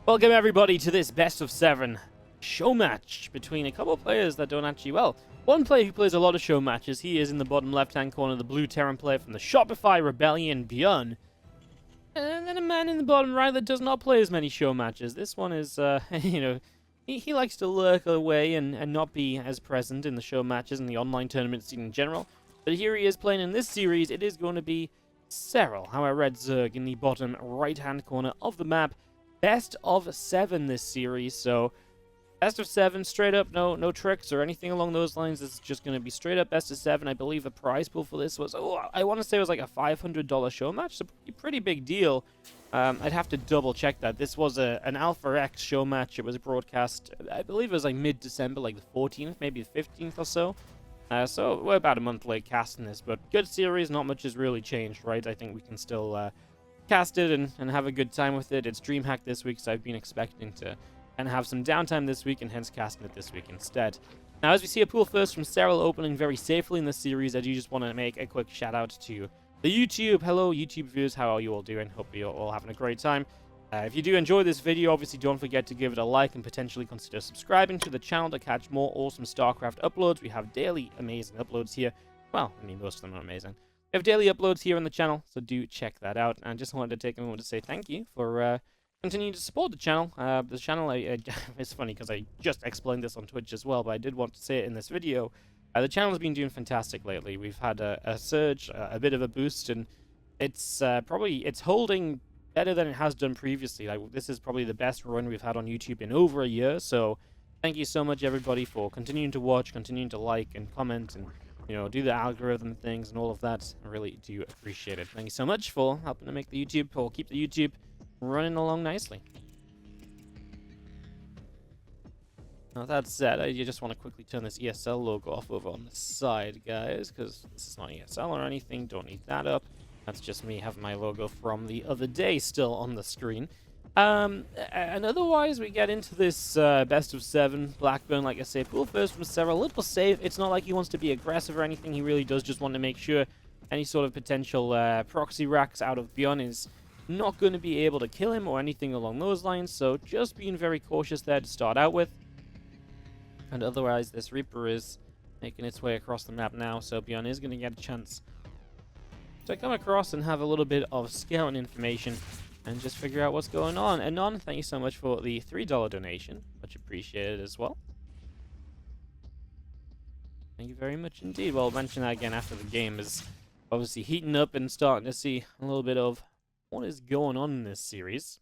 Welcome everybody to this best of 7 show match between a couple of players that don't actually, well, one player who plays a lot of show matches. He is in the bottom left hand corner, the blue Terran player from the Shopify Rebellion, ByuN. And then a man in the bottom right that does not play as many show matches. This one is, you know, he likes to lurk away and not be as present in the show matches and the online tournament scene in general. But here he is playing in this series. It is going to be Serral, how I read Zerg, in the bottom right hand corner of the map. Best of 7 this series, so best of 7, straight up, no tricks or anything along those lines. This is just going to be straight up best of 7. I believe the prize pool for this was, I want to say it was like a $500 show match, so pretty big deal. I'd have to double check that. This was an AlphaX show match. It was broadcast, I believe it was like mid-December, like the 14th, maybe the 15th or so. So we're about a month late casting this, but good series, not much has really changed, right? I think we can still cast it and have a good time with it. It's DreamHack this week, so I've been expecting to have some downtime this week and hence casting it this week instead. Now, as we see a pool first from Serral opening very safely in this series, I do just want to make a quick shout out to the YouTube. Hello, YouTube viewers, how are you all doing? Hope you're all having a great time. If you do enjoy this video, obviously don't forget to give it a like and potentially consider subscribing to the channel to catch more awesome StarCraft uploads. We have daily amazing uploads here. Well, I mean, most of them are amazing. We have daily uploads here on the channel, so do check that out. And I just wanted to take a moment to say thank you for continuing to support the channel. It's funny because I just explained this on Twitch as well, but I did want to say it in this video. The channel has been doing fantastic lately. We've had a surge, a bit of a boost, and it's holding better than it has done previously. Like, this is probably the best run we've had on YouTube in over a year. So thank you so much, everybody, for continuing to watch, continuing to like and comment, and do the algorithm things and all of that. I really do appreciate it. Thank you so much for helping to make the YouTube, or keep the YouTube running along nicely. Now, that said, I just want to quickly turn this ESL logo off over on the side, guys, because this is not ESL or anything. Don't need that up. That's just me having my logo from the other day still on the screen. And otherwise, we get into this best of 7 Blackburn, like I say, pool first from Serral, a little safe. It's not like he wants to be aggressive or anything. He really does just want to make sure any sort of potential proxy racks out of ByuN is not going to be able to kill him or anything along those lines. So just being very cautious there to start out with. And otherwise, this Reaper is making its way across the map now, so ByuN is going to get a chance to come across and have a little bit of scouting information and just figure out what's going on. Anon, thank you so much for the $3 donation. Much appreciated as well. Thank you very much indeed. Well, I'll mention that again after the game is obviously heating up and starting to see a little bit of what is going on in this series.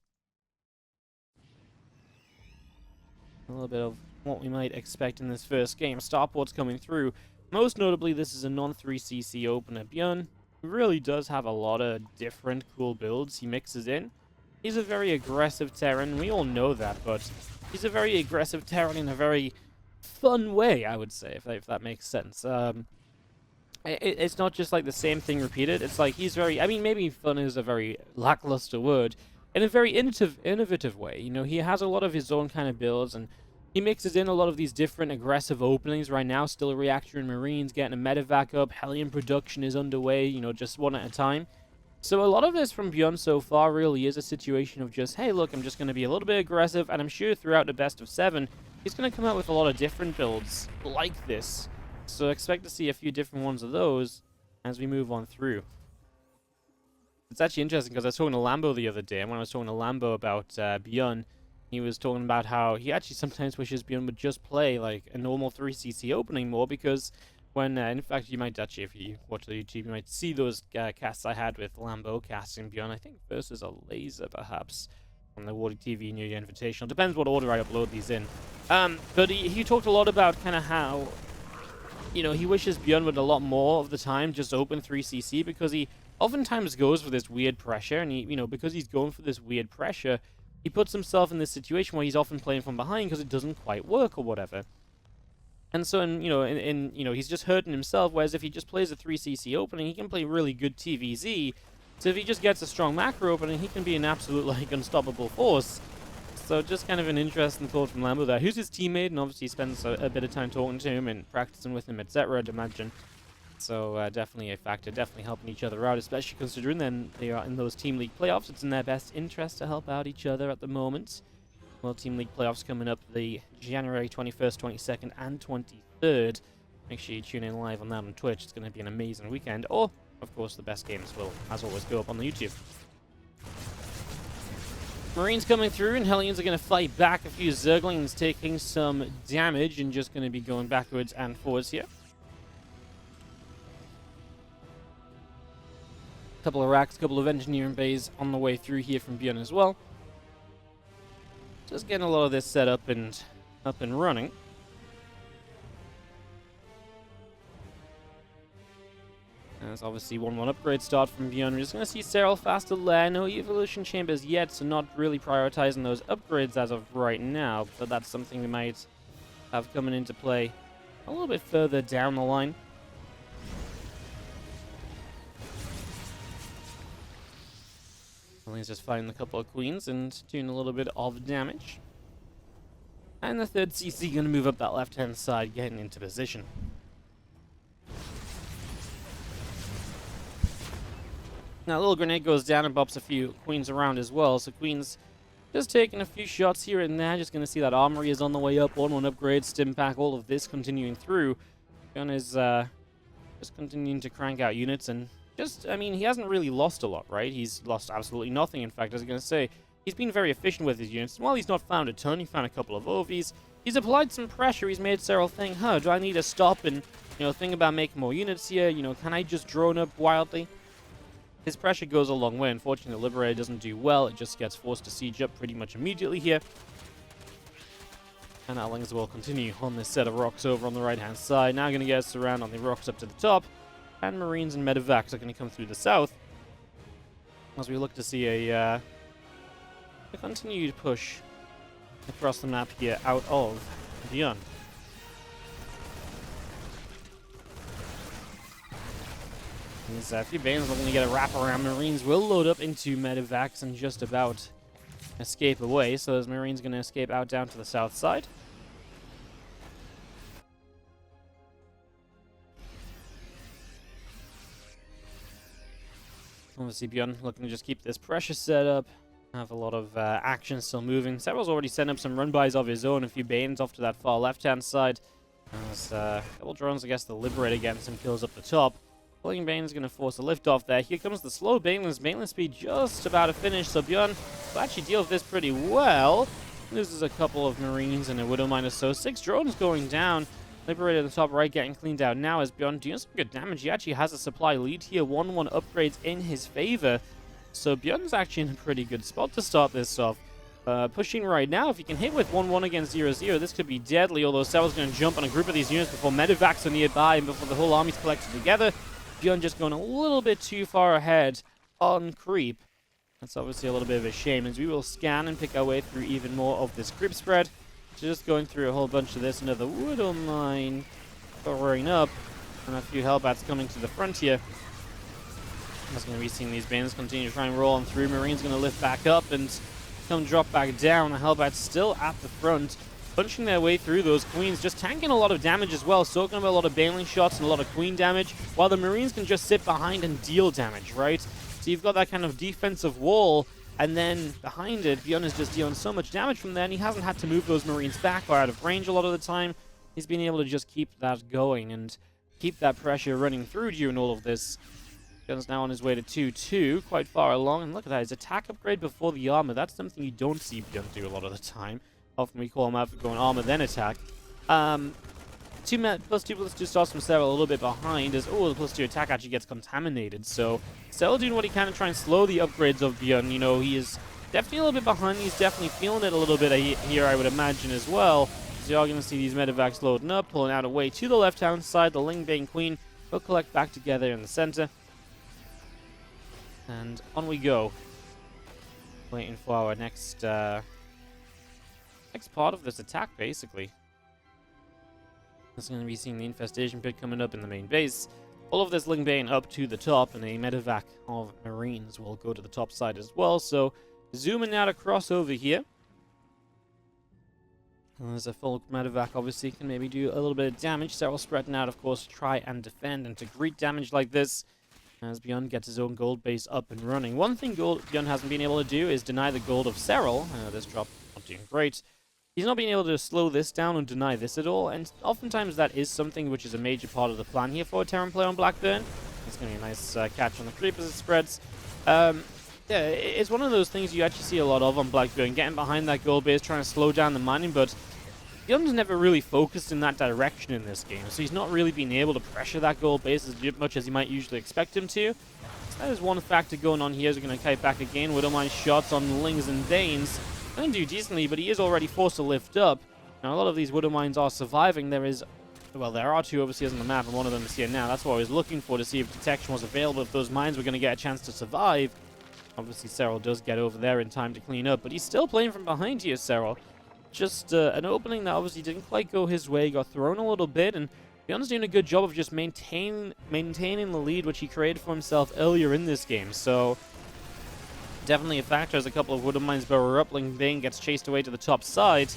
A little bit of what we might expect in this first game. Starport's coming through. Most notably, this is a non-3cc opener. ByuN really does have a lot of different cool builds he mixes in. He's a very aggressive Terran, we all know that, but he's a very aggressive Terran in a very fun way, I would say, if that makes sense. It's not just like the same thing repeated. It's like he's very, I mean, maybe fun is a very lackluster word, in a very innovative way. He has a lot of his own kind of builds, and he mixes in a lot of these different aggressive openings. Right now, still a reactor in Marines, getting a medevac up. Hellion production is underway, just one at a time. So a lot of this from ByuN so far really is a situation of just, hey, look, I'm just going to be a little bit aggressive, and I'm sure throughout the best of 7, he's going to come out with a lot of different builds like this. So expect to see a few different ones of those as we move on through. It's actually interesting because I was talking to Lambo the other day, and when I was talking to Lambo about ByuN, he was talking about how he actually sometimes wishes ByuN would just play like a normal 3cc opening more, because when, in fact, you might actually, if you watch the YouTube, you might see those casts I had with Lambo casting ByuN. I think versus a laser, perhaps, on the WardiTV New Year Invitational. Depends what order I upload these in. But he talked a lot about kind of how, he wishes ByuN would a lot more of the time just open 3cc, because he oftentimes goes for this weird pressure, and because he's going for this weird pressure, he puts himself in this situation where he's often playing from behind because it doesn't quite work or whatever. And so, he's just hurting himself, whereas if he just plays a 3cc opening, he can play really good TVZ. So if he just gets a strong macro opening, he can be an absolute, like, unstoppable force. So just kind of an interesting thought from Lambo there, who's his teammate, and obviously spends a bit of time talking to him and practicing with him, etc., I'd imagine. So definitely a factor, definitely helping each other out, especially considering then they are in those Team League playoffs. It's in their best interest to help out each other at the moment. World Team League playoffs coming up the January 21st, 22nd, and 23rd. Make sure you tune in live on that on Twitch. It's going to be an amazing weekend. Or, of course, the best games will, as always, go up on the YouTube. Marines coming through, and Hellions are going to fight back. A few Zerglings taking some damage and just going to be going backwards and forwards here. Couple of racks, couple of engineering bays on the way through here from ByuN as well. Just getting a lot of this set up and running. There's obviously 1-1 upgrade start from ByuN. We're just going to see Serral faster lair. No evolution chambers yet, so not really prioritizing those upgrades as of right now. But that's something we might have coming into play a little bit further down the line. He's just fighting a couple of queens and doing a little bit of damage. And the third CC going to move up that left-hand side, getting into position. Now, a little grenade goes down and bops a few queens around as well. So queens just taking a few shots here and there. Just going to see that armory is on the way up. 1-1 upgrade, stim pack, all of this continuing through. ByuN is just continuing to crank out units and just, I mean, he hasn't really lost a lot, right? He's lost absolutely nothing. In fact, I was going to say, he's been very efficient with his units. And while he's not found a ton, he found a couple of OVs. He's applied some pressure. He's made Serral think, do I need to stop and, think about making more units here? Can I just drone up wildly? His pressure goes a long way. Unfortunately, the Liberator doesn't do well. It just gets forced to siege up pretty much immediately here. And Outlings will continue on this set of rocks over on the right-hand side. Now going to get us around on the rocks up to the top. And Marines and Medevacs are going to come through the south. As we look to see a continued push across the map here out of ByuN. These few Banes looking to get a wrap around. Marines will load up into Medevacs and just about escape away. So those Marines going to escape out down to the south side. Obviously, ByuN looking to just keep this pressure set up. Have a lot of action still moving. Serral's already sent up some run-bys of his own. A few Banes off to that far left-hand side. There's a couple drones, I guess, the Liberator getting some kills up the top. Pulling Bane's going to force a lift off there. Here comes the slow Banelands. Baneland speed just about to finish. So ByuN will actually deal with this pretty well. Loses a couple of Marines and a Widowmine or so. 6 drones going down. Liberator at the top right getting cleaned out now as ByuN doing some good damage. He actually has a supply lead here. 1-1 upgrades in his favor. So ByuN's actually in a pretty good spot to start this off. Pushing right now. If he can hit with 1-1 against 0-0, this could be deadly. Although Serral's going to jump on a group of these units before Medevacs are nearby and before the whole army's collected together. ByuN just going a little bit too far ahead on creep. That's obviously a little bit of a shame, as we will scan and pick our way through even more of this creep spread. Just going through a whole bunch of this. Another Widowmine throwing up, and a few Hellbats coming to the front here. That's going to be seeing these Banes continue to try and roll on through. Marine's going to lift back up and come drop back down. The Hellbats still at the front, punching their way through those Queens, just tanking a lot of damage as well, soaking up a lot of Baneling shots and a lot of Queen damage, while the Marines can just sit behind and deal damage, right? So you've got that kind of defensive wall, and then behind it, ByuN is just dealing so much damage from there, and he hasn't had to move those Marines back or out of range a lot of the time. He's been able to just keep that going and keep that pressure running through during all of this. ByuN's now on his way to 2-2, quite far along, and look at that, his attack upgrade before the armor. That's something you don't see ByuN do a lot of the time. Often we call him out for going armor then attack. +2 +2 starts from Serral a little bit behind as, the +2 attack actually gets contaminated. So Serral doing what he can to try and slow the upgrades of ByuN. He is definitely a little bit behind. He's definitely feeling it a little bit here, I would imagine, as well. So you are going to see these Medevacs loading up, pulling out away to the left-hand side. The Lingbane Queen will collect back together in the center. And on we go. Waiting for our next part of this attack, basically. That's going to be seeing the infestation pit coming up in the main base. All of this Lingbane up to the top, and a Medevac of Marines will go to the top side as well. So zooming out across over here. There's a full Medevac, obviously, can maybe do a little bit of damage. Serral spreading out, of course, to try and defend, and to greet damage like this as ByuN gets his own gold base up and running. One thing ByuN hasn't been able to do is deny the gold of Serral. This drop not doing great. He's not being able to slow this down and deny this at all, and oftentimes that is something which is a major part of the plan here for a Terran player on Blackburn. It's going to be a nice catch on the creep as it spreads. Yeah, it's one of those things you actually see a lot of on Blackburn, getting behind that gold base, trying to slow down the mining, but ByuN's never really focused in that direction in this game, so he's not really been able to pressure that gold base as much as you might usually expect him to. So that is one factor going on here. He's going to kite back again. Widowmine shots on Lings and Danes. Going to do decently, but he is already forced to lift up. Now, a lot of these Widowmines are surviving. There are two overseers on the map, and one of them is here now. That's what I was looking for, to see if detection was available, if those mines were going to get a chance to survive. Obviously, Serral does get over there in time to clean up, but he's still playing from behind here, Serral. Just an opening that obviously didn't quite go his way, got thrown a little bit, and ByuN's doing a good job of just maintaining the lead which he created for himself earlier in this game. So definitely a factor as a couple of Widowmines burrow up. Bane gets chased away to the top side.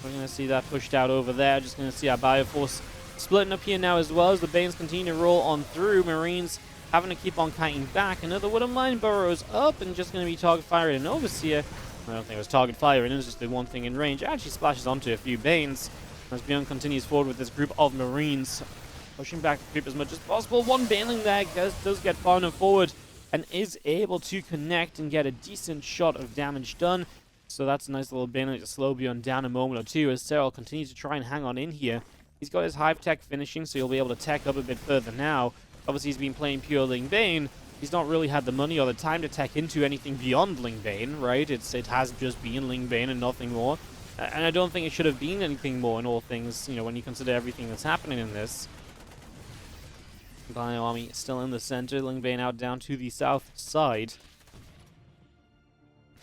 We're going to see that pushed out over there. Just going to see our Bioforce splitting up here now as well as the Banes continue to roll on through. Marines having to keep on kiting back. Another Widowmine burrows up and just going to be target firing an Overseer. I don't think it was target firing, it was just the one thing in range. It actually splashes onto a few Banes as ByuN continues forward with this group of Marines, pushing back the creep as much as possible. One Baneling there does get far enough forward and is able to connect and get a decent shot of damage done. So that's a nice little Baneling to slow ByuN down a moment or two as Serral continues to try and hang on in here. He's got his Hive Tech finishing, so he'll be able to tech up a bit further now. Obviously, he's been playing pure Ling Bane. He's not really had the money or the time to tech into anything beyond Ling Bane, right? It has just been Ling Bane and nothing more. And I don't think it should have been anything more in all things, you know, when you consider everything that's happening in this. Bio Army still in the center, Ling Bane out down to the south side.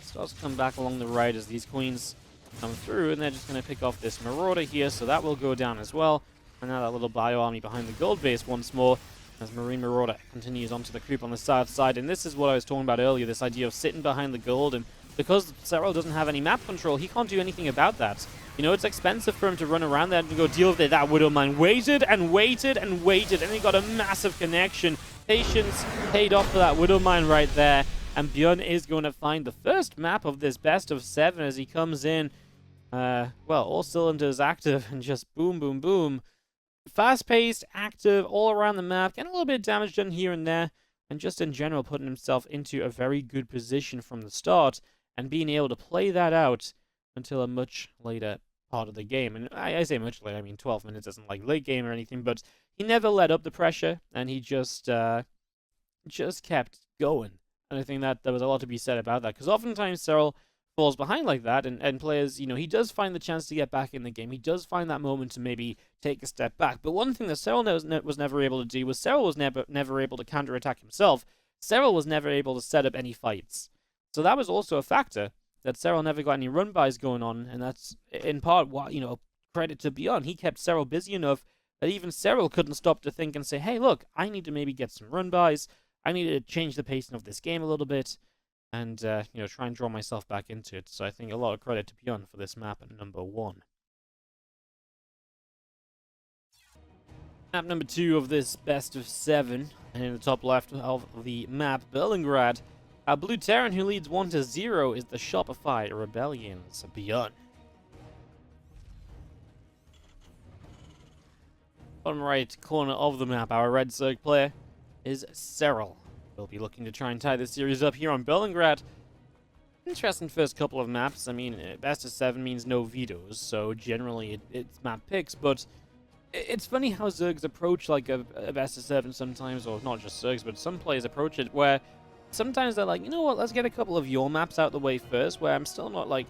Starts to come back along the right as these queens come through, and they're just going to pick off this Marauder here, so that will go down as well. And now that little Bio Army behind the gold base once more, as Marine Marauder continues onto the creep on the south side. And this is what I was talking about earlier, this idea of sitting behind the gold. And because Serral doesn't have any map control, he can't do anything about that. You know, it's expensive for him to run around there and go deal with it. That Widowmine waited and waited and waited, and he got a massive connection. Patience paid off for that Widowmine right there. And ByuN is going to find the first map of this best of 7 as he comes in. Well, all cylinders active and just boom, boom, boom. Fast-paced, active, all around the map, getting a little bit of damage done here and there, and just in general putting himself into a very good position from the start, and being able to play that out until a much later part of the game. And I say much later, I mean 12 minutes isn't like late game or anything, but he never let up the pressure, and he just kept going. And I think that there was a lot to be said about that, because oftentimes Serral falls behind like that, and players, you know, he does find the chance to get back in the game. He does find that moment to maybe take a step back. But one thing that Serral was never able to do was Serral was never able to counterattack himself. Serral was never able to set up any fights. So that was also a factor, that Serral never got any run-bys going on, and that's in part what, you know, credit to ByuN. He kept Serral busy enough that even Serral couldn't stop to think and say, hey, look, I need to maybe get some run-bys. I need to change the pacing of this game a little bit. And, you know, try and draw myself back into it. So I think a lot of credit to ByuN for this map at number 1. Map number 2 of this best of 7. And in the top left of the map, Berlingrad. Our blue Terran who leads 1-0 is the Shopify Rebellion's ByuN. Bottom right corner of the map, our red Zerg player is Serral. We'll be looking to try and tie this series up here on Berlingrad. Interesting first couple of maps. I mean, best of 7 means no vetoes, so generally it's map picks, but it's funny how Zergs approach like a best of 7 sometimes, or not just Zergs, but some players approach it where sometimes they're like, you know what, let's get a couple of your maps out the way first, where I'm still not like,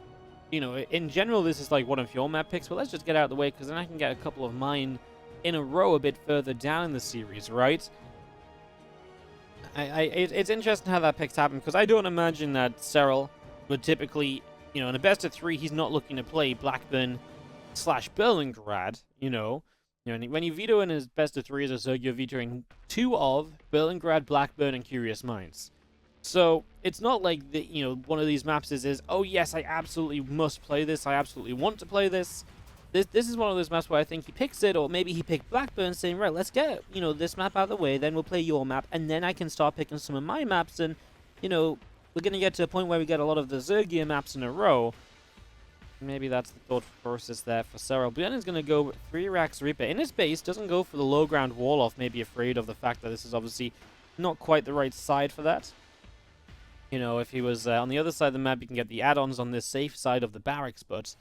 you know, in general this is like one of your map picks, but let's just get out of the way because then I can get a couple of mine in a row a bit further down in the series, right? It's interesting how that picks happen, because I don't imagine that Serral would typically, you know, in a best of 3, he's not looking to play Blackburn/Berlingrad, you know. When you veto in his best of 3 as a Zerg, you're vetoing 2 of Berlingrad, Blackburn, and Curious Minds. So it's not like, the, you know, one of these maps is, oh yes, I absolutely must play this, I absolutely want to play this. This is one of those maps where I think he picks it, or maybe he picked Blackburn, saying, right, let's get, you know, this map out of the way, then we'll play your map, and then I can start picking some of my maps, and, you know, we're going to get to a point where we get a lot of the Zergier maps in a row. Maybe that's the thought process there for Serral. ByuN is going to go 3 racks Reaper in his base, doesn't go for the low ground wall off, maybe afraid of the fact that this is obviously not quite the right side for that. You know, if he was on the other side of the map, you can get the add-ons on this safe side of the barracks, but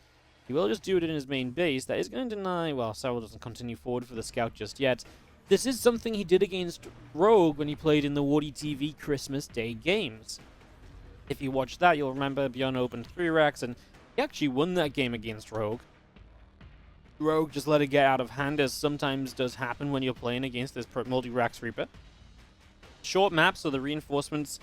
he will just do it in his main base. That is going to deny... Well, Serral doesn't continue forward for the scout just yet. This is something he did against Rogue when he played in the WardiTV Christmas Day games. If you watch that, you'll remember ByuN opened 3 racks, and he actually won that game against Rogue. Rogue just let it get out of hand, as sometimes does happen when you're playing against this multi-racks Reaper. Short map, so the reinforcements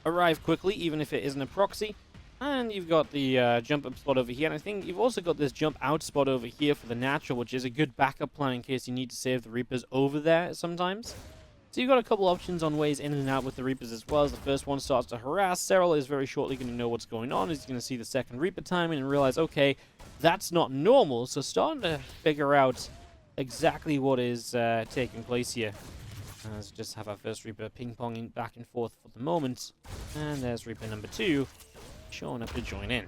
arrive quickly, even if it isn't a proxy. And you've got the jump up spot over here, and I think you've also got this jump out spot over here for the natural, which is a good backup plan in case you need to save the Reapers over there sometimes. So you've got a couple options on ways in and out with the Reapers as well. As the first one starts to harass, Serral is very shortly going to know what's going on. He's going to see the second Reaper timing and realize, okay, that's not normal. So starting to figure out exactly what is taking place here. Let's just have our first Reaper ping-ponging back and forth for the moment. And there's Reaper number 2 showing up to join in.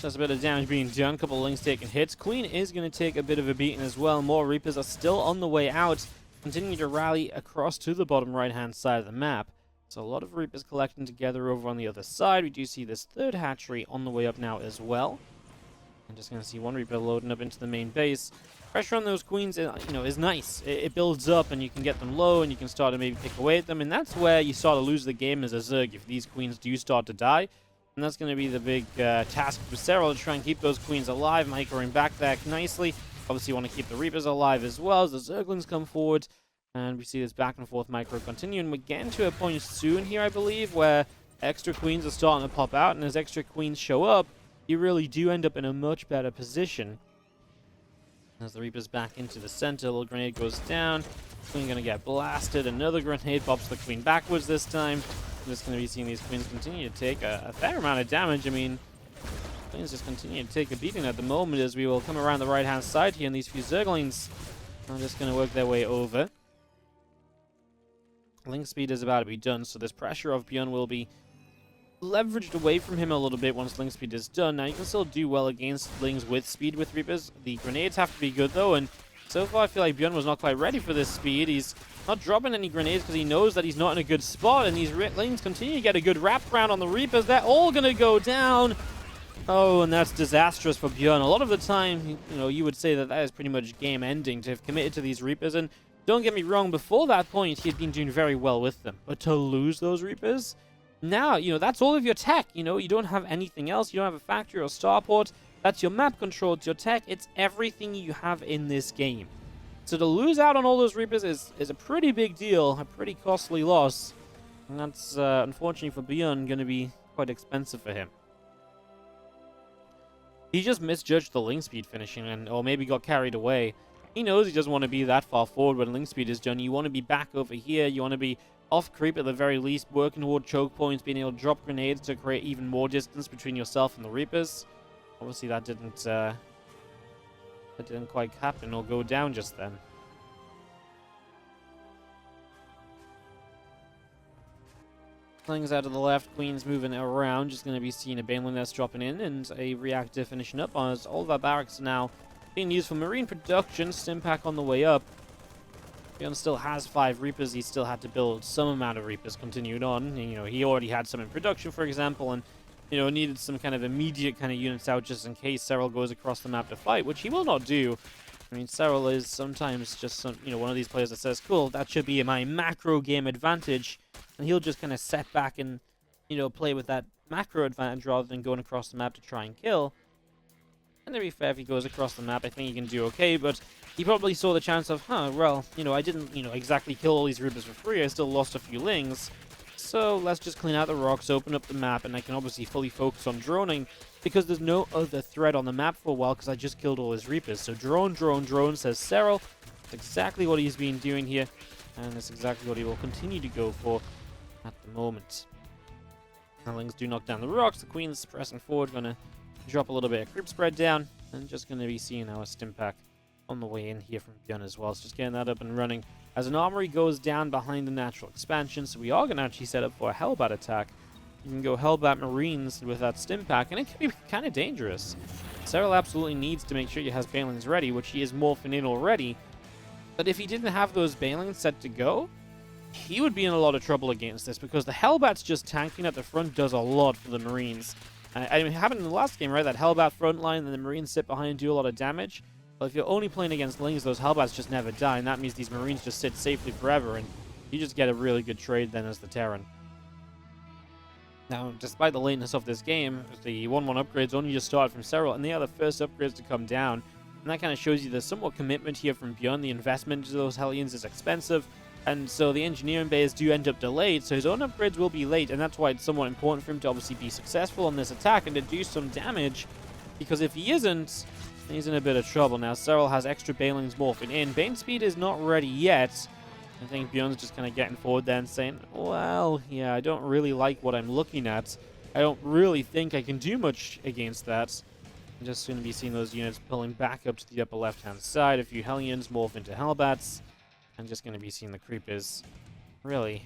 Just a bit of damage being done, a couple of Lings taking hits. Queen is going to take a bit of a beating as well. More Reapers are still on the way out, continuing to rally across to the bottom right-hand side of the map. So a lot of Reapers collecting together over on the other side. We do see this third hatchery on the way up now as well. I'm just going to see one Reaper loading up into the main base. Pressure on those Queens, you know, is nice. It builds up, and you can get them low, and you can start to maybe pick away at them. And that's where you start to lose the game as a Zerg if these Queens do start to die. And that's going to be the big task for Serral, to try and keep those Queens alive, microing back there nicely. Obviously, you want to keep the Reapers alive as well as the Zerglings come forward. And we see this back and forth micro continuing. We're getting to a point soon here, I believe, where extra Queens are starting to pop out. And as extra Queens show up, you really do end up in a much better position. As the Reaper's back into the center, a little grenade goes down. Queen going to get blasted. Another grenade pops the Queen backwards this time. I'm just going to be seeing these Queens continue to take a fair amount of damage. I mean, Queens just continue to take a beating at the moment, as we will come around the right-hand side here, and these few Zerglings are just going to work their way over. Link speed is about to be done, so this pressure of ByuN will be leveraged away from him a little bit once Link speed is done. Now, you can still do well against Lings with speed with Reapers. The grenades have to be good, though, and so far I feel like ByuN was not quite ready for this speed. He's not dropping any grenades because he knows that he's not in a good spot, and these Lings continue to get a good wrap round on the Reapers. They're all going to go down. Oh, and that's disastrous for ByuN. A lot of the time, you know, you would say that that is pretty much game ending to have committed to these Reapers, and don't get me wrong, before that point, he had been doing very well with them. But to lose those Reapers, now, you know, that's all of your tech. You know, you don't have anything else. You don't have a factory or starport. That's your map control. It's your tech. It's everything you have in this game. So to lose out on all those Reapers is a pretty big deal, a pretty costly loss. And that's, unfortunately for ByuN, going to be quite expensive for him. He just misjudged the Link speed finishing, or maybe got carried away. He knows he doesn't want to be that far forward when Link speed is done. You want to be back over here. You want to be off creep at the very least, working toward choke points, being able to drop grenades to create even more distance between yourself and the Reapers. Obviously, that didn't quite happen or go down just then. Slings out to the left, Queen's moving around, just going to be seeing a Baneling nest dropping in, and a reactor finishing up, as all of our barracks are now being used for marine production. Stimpack on the way up. ByuN still has 5 Reapers. He still had to build some amount of Reapers continued on. And, you know, he already had some in production, for example, and, you know, needed some kind of immediate kind of units out just in case Serral goes across the map to fight, which he will not do. I mean, Serral is sometimes just one of these players that says, cool, that should be my macro game advantage, and he'll just kind of set back and, you know, play with that macro advantage rather than going across the map to try and kill. And to be fair, if he goes across the map, I think he can do okay, but he probably saw the chance of, well, you know, I didn't, you know, exactly kill all these Reapers for free. I still lost a few Lings. So let's just clean out the rocks, open up the map, and I can obviously fully focus on droning because there's no other threat on the map for a while because I just killed all his Reapers. So drone, drone, drone, says Serral. That's exactly what he's been doing here, and that's exactly what he will continue to go for at the moment. The Lings do knock down the rocks. The Queen's pressing forward, going to drop a little bit of creep spread down, and just going to be seeing our Stimpack on the way in here from ByuN as well. So just getting that up and running as an armory goes down behind the natural expansion. So we are going to actually set up for a Hellbat attack You can go Hellbat Marines with that stim pack, and it can be kind of dangerous. Serral absolutely needs to make sure he has Banelings ready, which he is morphing in already. But if he didn't have those Banelings set to go, he would be in a lot of trouble against this, because the Hellbat's just tanking at the front does a lot for the Marines. I mean, it happened in the last game, right? That Hellbat front line and the Marines sit behind and do a lot of damage. But if you're only playing against Lings, those Hellbats just never die, and that means these Marines just sit safely forever, and you just get a really good trade then as the Terran. Now, despite the lateness of this game, the 1-1 upgrades only just started from Serral, and they are the first upgrades to come down. And that kind of shows you there's somewhat commitment here from ByuN. The investment into those Hellions is expensive, and so the engineering bays do end up delayed, so his own upgrades will be late, and that's why it's somewhat important for him to obviously be successful on this attack and to do some damage, because if he isn't, he's in a bit of trouble. Now, Serral has extra Banelings morphing in. Bane speed is not ready yet. I think ByuN's just kind of getting forward there and saying, well, yeah, I don't really like what I'm looking at. I don't really think I can do much against that. I'm just going to be seeing those units pulling back up to the upper left-hand side. A few Hellions morph into Hellbats. I'm just going to be seeing the Creepers really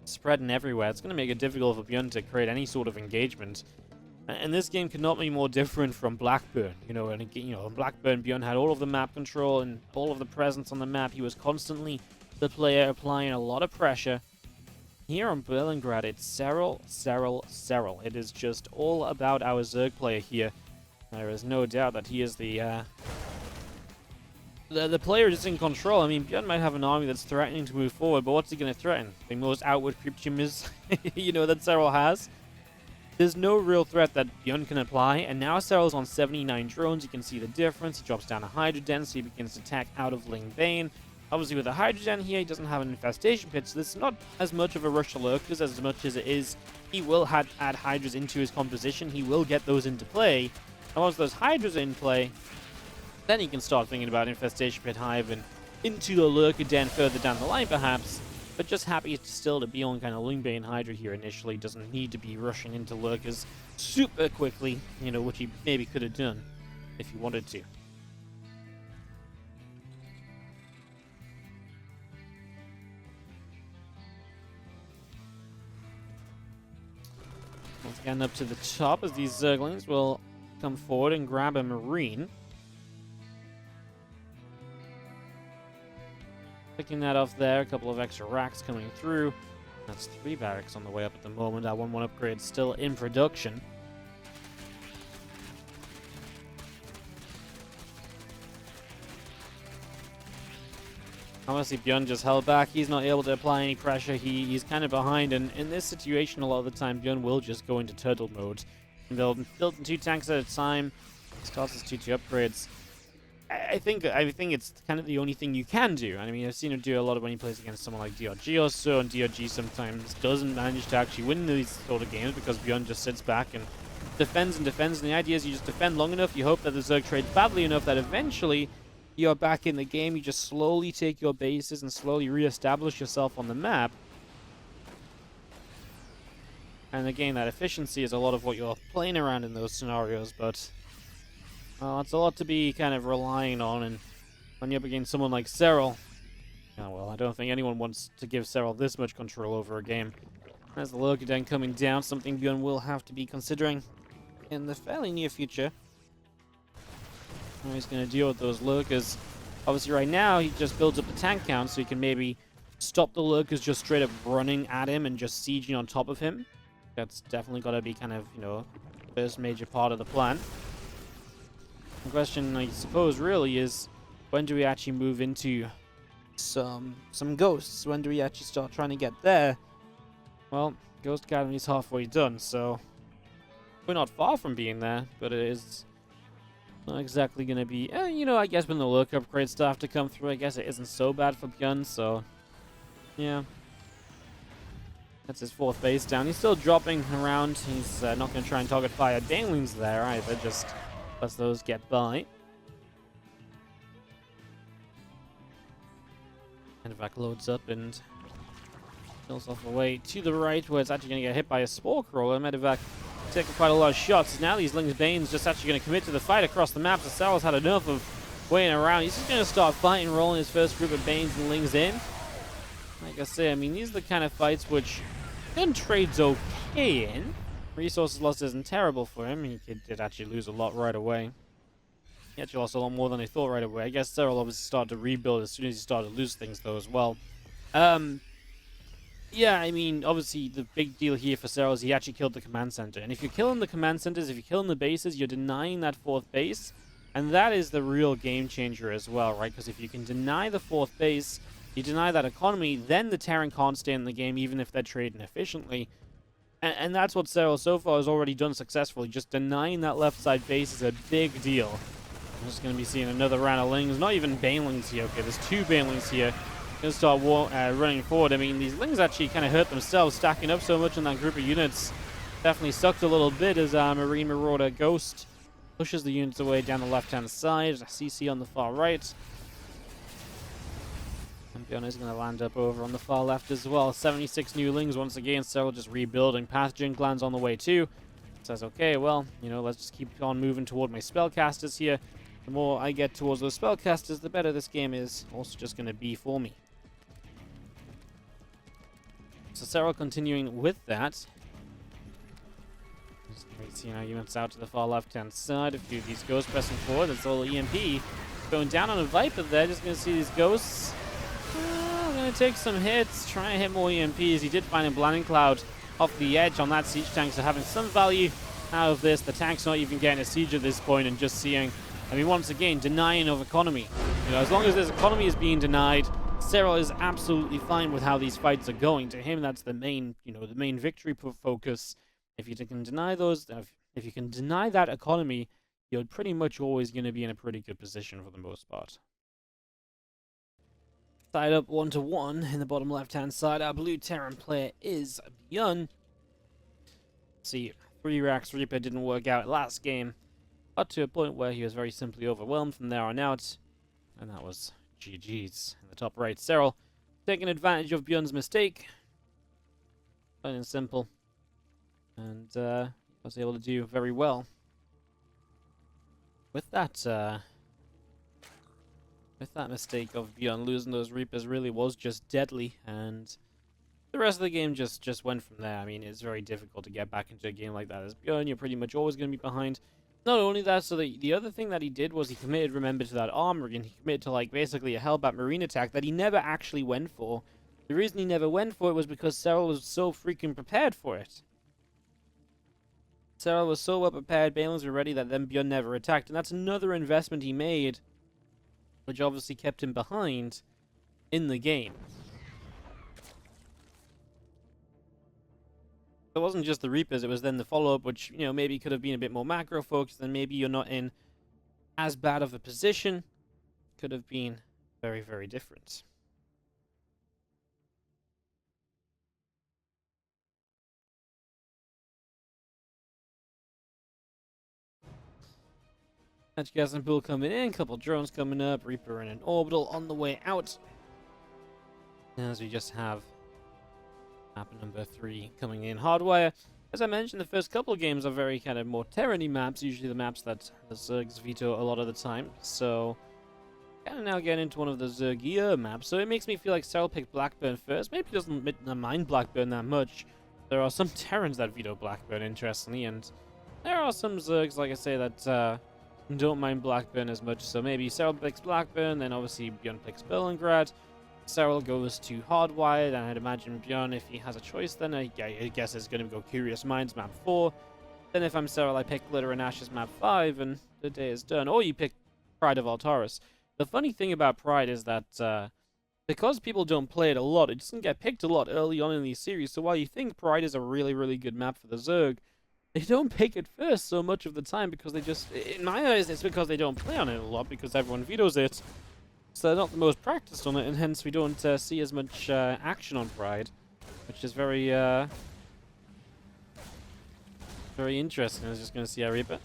spreading everywhere. It's going to make it difficult for ByuN to create any sort of engagement. And this game could not be more different from Blackburn. In Blackburn, ByuN had all of the map control and all of the presence on the map. He was constantly the player applying a lot of pressure. Here on Berlingrad, it's Serral, Serral, Serral. It is just all about our Zerg player here. There is no doubt that he is the player is in control. I mean, ByuN might have an army that's threatening to move forward, but what's he going to threaten? The most outward Cryptiums, that Serral has? There's no real threat that ByuN can apply, and now Serral's on 79 drones. You can see the difference. He drops down a Hydrogen, so he begins to attack out of Ling Bane. Obviously, with the Hydrogen here, he doesn't have an Infestation Pit, so this is not as much of a rush to Lurkers as much as it is. He will add Hydras into his composition. He will get those into play. And once those Hydras are in play, then he can start thinking about Infestation Pit Hive and into the Lurker Den further down the line, perhaps. But just happy still to be on kind of Lingbane Hydra here initially. Doesn't need to be rushing into Lurkers super quickly, which he maybe could have done if he wanted to. Once again up to the top as these Zerglings will come forward and grab a Marine. Picking that off there, a couple of extra racks coming through. That's 3 barracks on the way up at the moment. That 1-1 upgrade still in production. Obviously, ByuN just held back. He's not able to apply any pressure. He's kind of behind, and in this situation, a lot of the time, ByuN will just go into turtle mode. And they'll build 2 tanks at a time. Starts his 2-2 upgrades. I think it's kind of the only thing you can do. I mean, I've seen him do a lot of when he plays against someone like DRG or so, and DRG sometimes doesn't manage to actually win these sort of games because ByuN just sits back and defends and defends. And the idea is you just defend long enough, you hope that the Zerg trades badly enough that eventually you're back in the game. You just slowly take your bases and slowly re-establish yourself on the map. And again, that efficiency is a lot of what you're playing around in those scenarios, but well, it's a lot to be kind of relying on, and when you're up against someone like Serral, well, I don't think anyone wants to give Serral this much control over a game. As the Lurker Den coming down, something ByuN will have to be considering in the fairly near future. How he's going to deal with those Lurkers. Obviously, right now, he just builds up the tank count, so he can maybe stop the Lurkers just straight up running at him and just sieging on top of him. That's definitely got to be kind of, first major part of the plan. The question, I suppose, really is, when do we actually move into some ghosts? When do we actually start trying to get there? Well, Ghost Academy is halfway done, so we're not far from being there, but it is not exactly going to be... I guess when the Lurker upgrades start to come through, I guess it isn't so bad for ByuN, so yeah. That's his 4th base down. He's still dropping around. He's not going to try and target fire Banelings there either, just lets those get by. Medevac loads up and kills off away to the right, where it's actually going to get hit by a Spore Crawler. Medevac taking quite a lot of shots. Now these Lings Banes just actually going to commit to the fight across the map. So Serral's had enough of waiting around. He's just going to start fighting, rolling his first group of Banes and Lings in. Like I say, I mean, these are the kind of fights which Gun trades okay in. Resources lost isn't terrible for him. He did actually lose a lot right away. He actually lost a lot more than I thought right away. I guess Serral obviously started to rebuild as soon as he started to lose things, though, as well. Yeah, I mean, obviously, the big deal here for Serral is he actually killed the command center. And if you're killing the command centers, if you're killing the bases, you're denying that fourth base. And that is the real game changer as well, right? Because if you can deny the fourth base, you deny that economy, then the Terran can't stay in the game, even if they're trading efficiently. And that's what Serral so far has already done successfully. Just denying that left side base is a big deal. I'm just going to be seeing another round of Lings. Not even Banelings here. Okay, there's two Banelings here. Going to start running forward. I mean, these Lings actually kind of hurt themselves, stacking up so much in that group of units. Definitely sucked a little bit as Marine Marauder Ghost pushes the units away down the left-hand side. CC on the far right. And ByuN is going to land up over on the far left as well. 76 new Lings once again. Serral just rebuilding. Pathogen Gland's on the way too. Says, okay, well, you know, let's just keep on moving toward my spellcasters here. The more I get towards those spellcasters, the better this game is also just going to be for me. So Serral continuing with that. Just see our units out to the far left-hand side. A few of these ghosts pressing forward. It's all EMP. Going down on a Viper there. Just going to see these ghosts. Going to take some hits. Try and hit more EMPs. He did find a Blinding Cloud off the edge on that siege tank. So having some value out of this. The tank's not even getting a siege at this point and just seeing... I mean, once again, denying of economy. You know, as long as this economy is being denied, Serral is absolutely fine with how these fights are going. To him, that's the main, you know, the main victory focus. If you can deny those, if you can deny that economy, you're pretty much always going to be in a pretty good position for the most part. Side up 1-1 in the bottom left-hand side. Our blue Terran player is ByuN. See, 3 Racks Reaper didn't work out last game. Got to a point where he was very simply overwhelmed from there on out. And that was GG's. In the top right, Serral taking advantage of ByuN's mistake. Plain and simple. And was able to do very well. With that mistake of ByuN, losing those Reapers really was just deadly. And the rest of the game just went from there. I mean, it's very difficult to get back into a game like that as ByuN. You're pretty much always going to be behind. Not only that, so the other thing that he did was he committed, remember, to that armory, and he committed to, like, basically a Hellbat Marine attack that he never actually went for. The reason he never went for it was because Serral was so freaking prepared for it. Serral was so well prepared, Banelings were ready, that then ByuN never attacked, and that's another investment he made, which obviously kept him behind in the game. It wasn't just the Reapers, it was then the follow-up, which, you know, maybe could have been a bit more macro-focused, and maybe you're not in as bad of a position. Could have been very, very different. Catch gas and pool coming in, couple drones coming up, Reaper in an orbital on the way out. As we just have map number 3 coming in. Hardwire, as I mentioned, the first couple of games are very kind of more Terran-y maps, usually the maps that the Zergs veto a lot of the time. So, kind of now getting into one of the Zergier maps. So it makes me feel like Serral picked Blackburn first. Maybe he doesn't mind Blackburn that much. There are some Terrans that veto Blackburn, interestingly, and there are some Zergs, like I say, that don't mind Blackburn as much. So maybe Serral picks Blackburn, then obviously ByuN picks Berlingrad. Serral goes to Hardwired, and I'd imagine ByuN, if he has a choice, then I guess it's going to go Curious Minds map 4. Then if I'm Serral, I pick Glitter and Ashes map 5, and the day is done. Or you pick Pride of Altaris. The funny thing about Pride is that because people don't play it a lot, it doesn't get picked a lot early on in these series. So while you think Pride is a really, really good map for the Zerg, they don't pick it first so much of the time because they just, in my eyes, it's because they don't play on it a lot because everyone vetoes it. So they're not the most practiced on it, and hence we don't see as much action on Pride, which is very, very interesting. I was just going to see our Reaper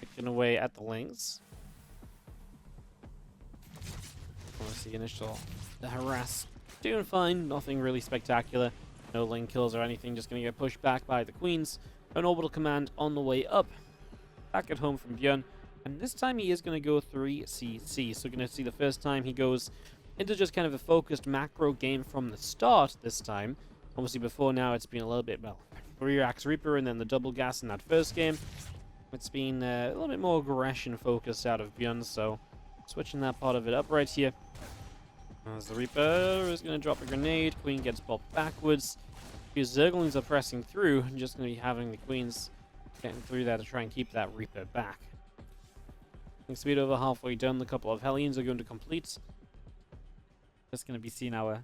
picking away at the Lings. Obviously, the harass doing fine, nothing really spectacular. No Ling kills or anything, just going to get pushed back by the Queens. An orbital command on the way up. Back at home from ByuN. And this time he is going to go 3CC. So we're going to see the first time he goes into just kind of a focused macro game from the start this time. Obviously, before now, it's been a little bit, well, 3-axe Reaper and then the double gas in that first game. It's been a little bit more aggression focused out of ByuN, so switching that part of it up right here. As the Reaper is going to drop a grenade, Queen gets popped backwards. Because Zerglings are pressing through, and just going to be having the Queens getting through there to try and keep that Reaper back. Speed over halfway done, the couple of Hellions are going to complete. Just going to be seeing our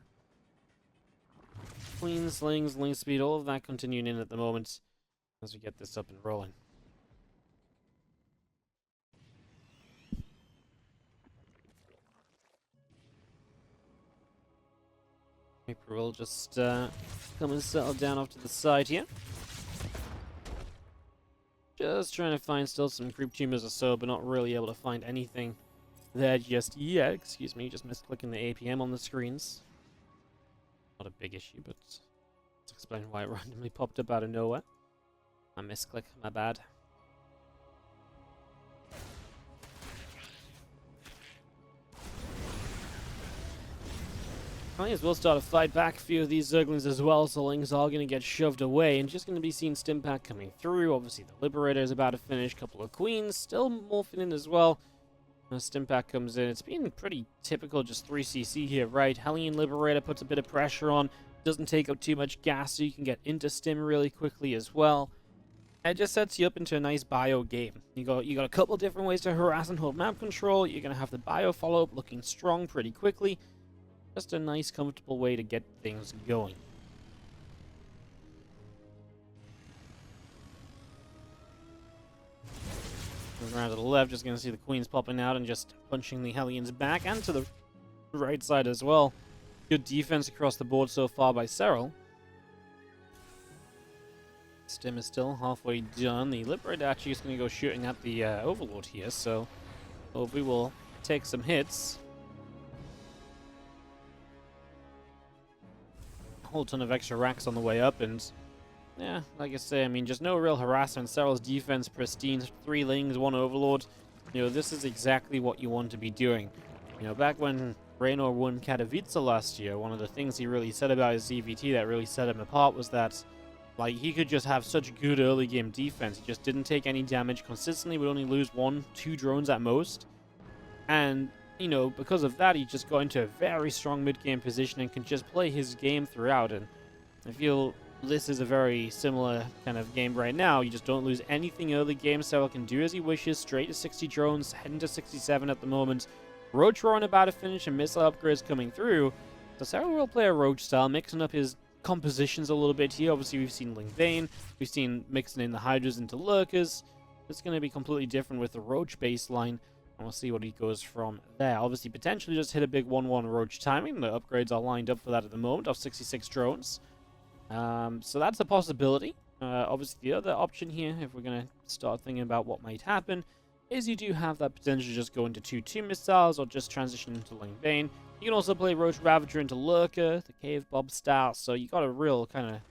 Queens, Slings, Link speed, all of that continuing in at the moment as we get this up and rolling. Reaper will just come and settle down off to the side here. Just trying to find still some creep tumors or so, but not really able to find anything there just yet. Excuse me, just misclicking the APM on the screens. Not a big issue, but let's explain why it randomly popped up out of nowhere. I misclick, my bad. Might as well start a fight back. A few of these Zerglings as well, so Lings are going to get shoved away, and just going to be seeing Stimpak coming through. Obviously, the Liberator is about to finish. Couple of Queens still morphing in as well. As Stimpak comes in, it's been pretty typical, just 3cc here, right? Hellion Liberator puts a bit of pressure on, doesn't take up too much gas, so you can get into Stim really quickly as well. It just sets you up into a nice bio game. You got a couple different ways to harass and hold map control. You're going to have the bio follow-up looking strong pretty quickly. Just a nice, comfortable way to get things going. Around to the left, just going to see the Queens popping out and just punching the Hellions back, and to the right side as well. Good defense across the board so far by Serral. Stim is still halfway done. The Liberator actually is going to go shooting at the Overlord here, so we will take some hits. Whole ton of extra racks on the way up, and yeah, like I say, I mean, just no real harassment. Serral's defense pristine, 3 Lings, 1 Overlord. You know, this is exactly what you want to be doing. You know, back when Raynor won Katowice last year, one of the things he really said about his ZvT that really set him apart was that, like, he could just have such good early game defense. He just didn't take any damage consistently, would only lose 1-2 drones at most. And you know, because of that, he just got into a very strong mid-game position and can just play his game throughout. And I feel this is a very similar kind of game right now. You just don't lose anything early game. Serral can do as he wishes, straight to 60 drones, heading to 67 at the moment. Roach Roaring about to finish and missile upgrades coming through. So Serral will play a Roach style, mixing up his compositions a little bit here. Obviously, we've seen Ling Vane. We've seen mixing in the Hydras into Lurkers. It's going to be completely different with the Roach baseline. And we'll see what he goes from there. Obviously, potentially just hit a big 1-1 Roach timing. The upgrades are lined up for that at the moment of 66 drones. So that's a possibility. Obviously, the other option here, if we're going to start thinking about what might happen, is you do have that potential to just go into 2-2 missiles or just transition into Ling Vane. You can also play Roach Ravager into Lurker, the Cave Bob style. So you got a real kind of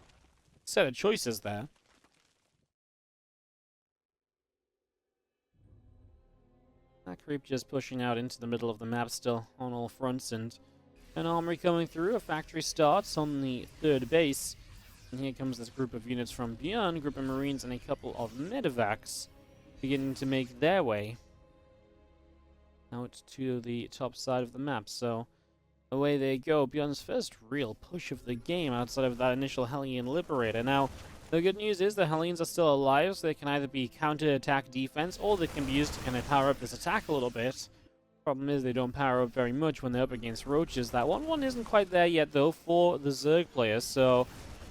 set of choices there. That creep just pushing out into the middle of the map still on all fronts, and an armory coming through. A factory starts on the 3rd base. And here comes this group of units from ByuN, group of Marines, and a couple of medevacs beginning to make their way out to the top side of the map. So away they go. ByuN's first real push of the game outside of that initial Hellion Liberator. Now, the good news is the Hellions are still alive, so they can either be counter-attack defense, or they can be used to kind of power up this attack a little bit. Problem is they don't power up very much when they're up against Roaches. That 1-1 isn't quite there yet, though, for the Zerg players, so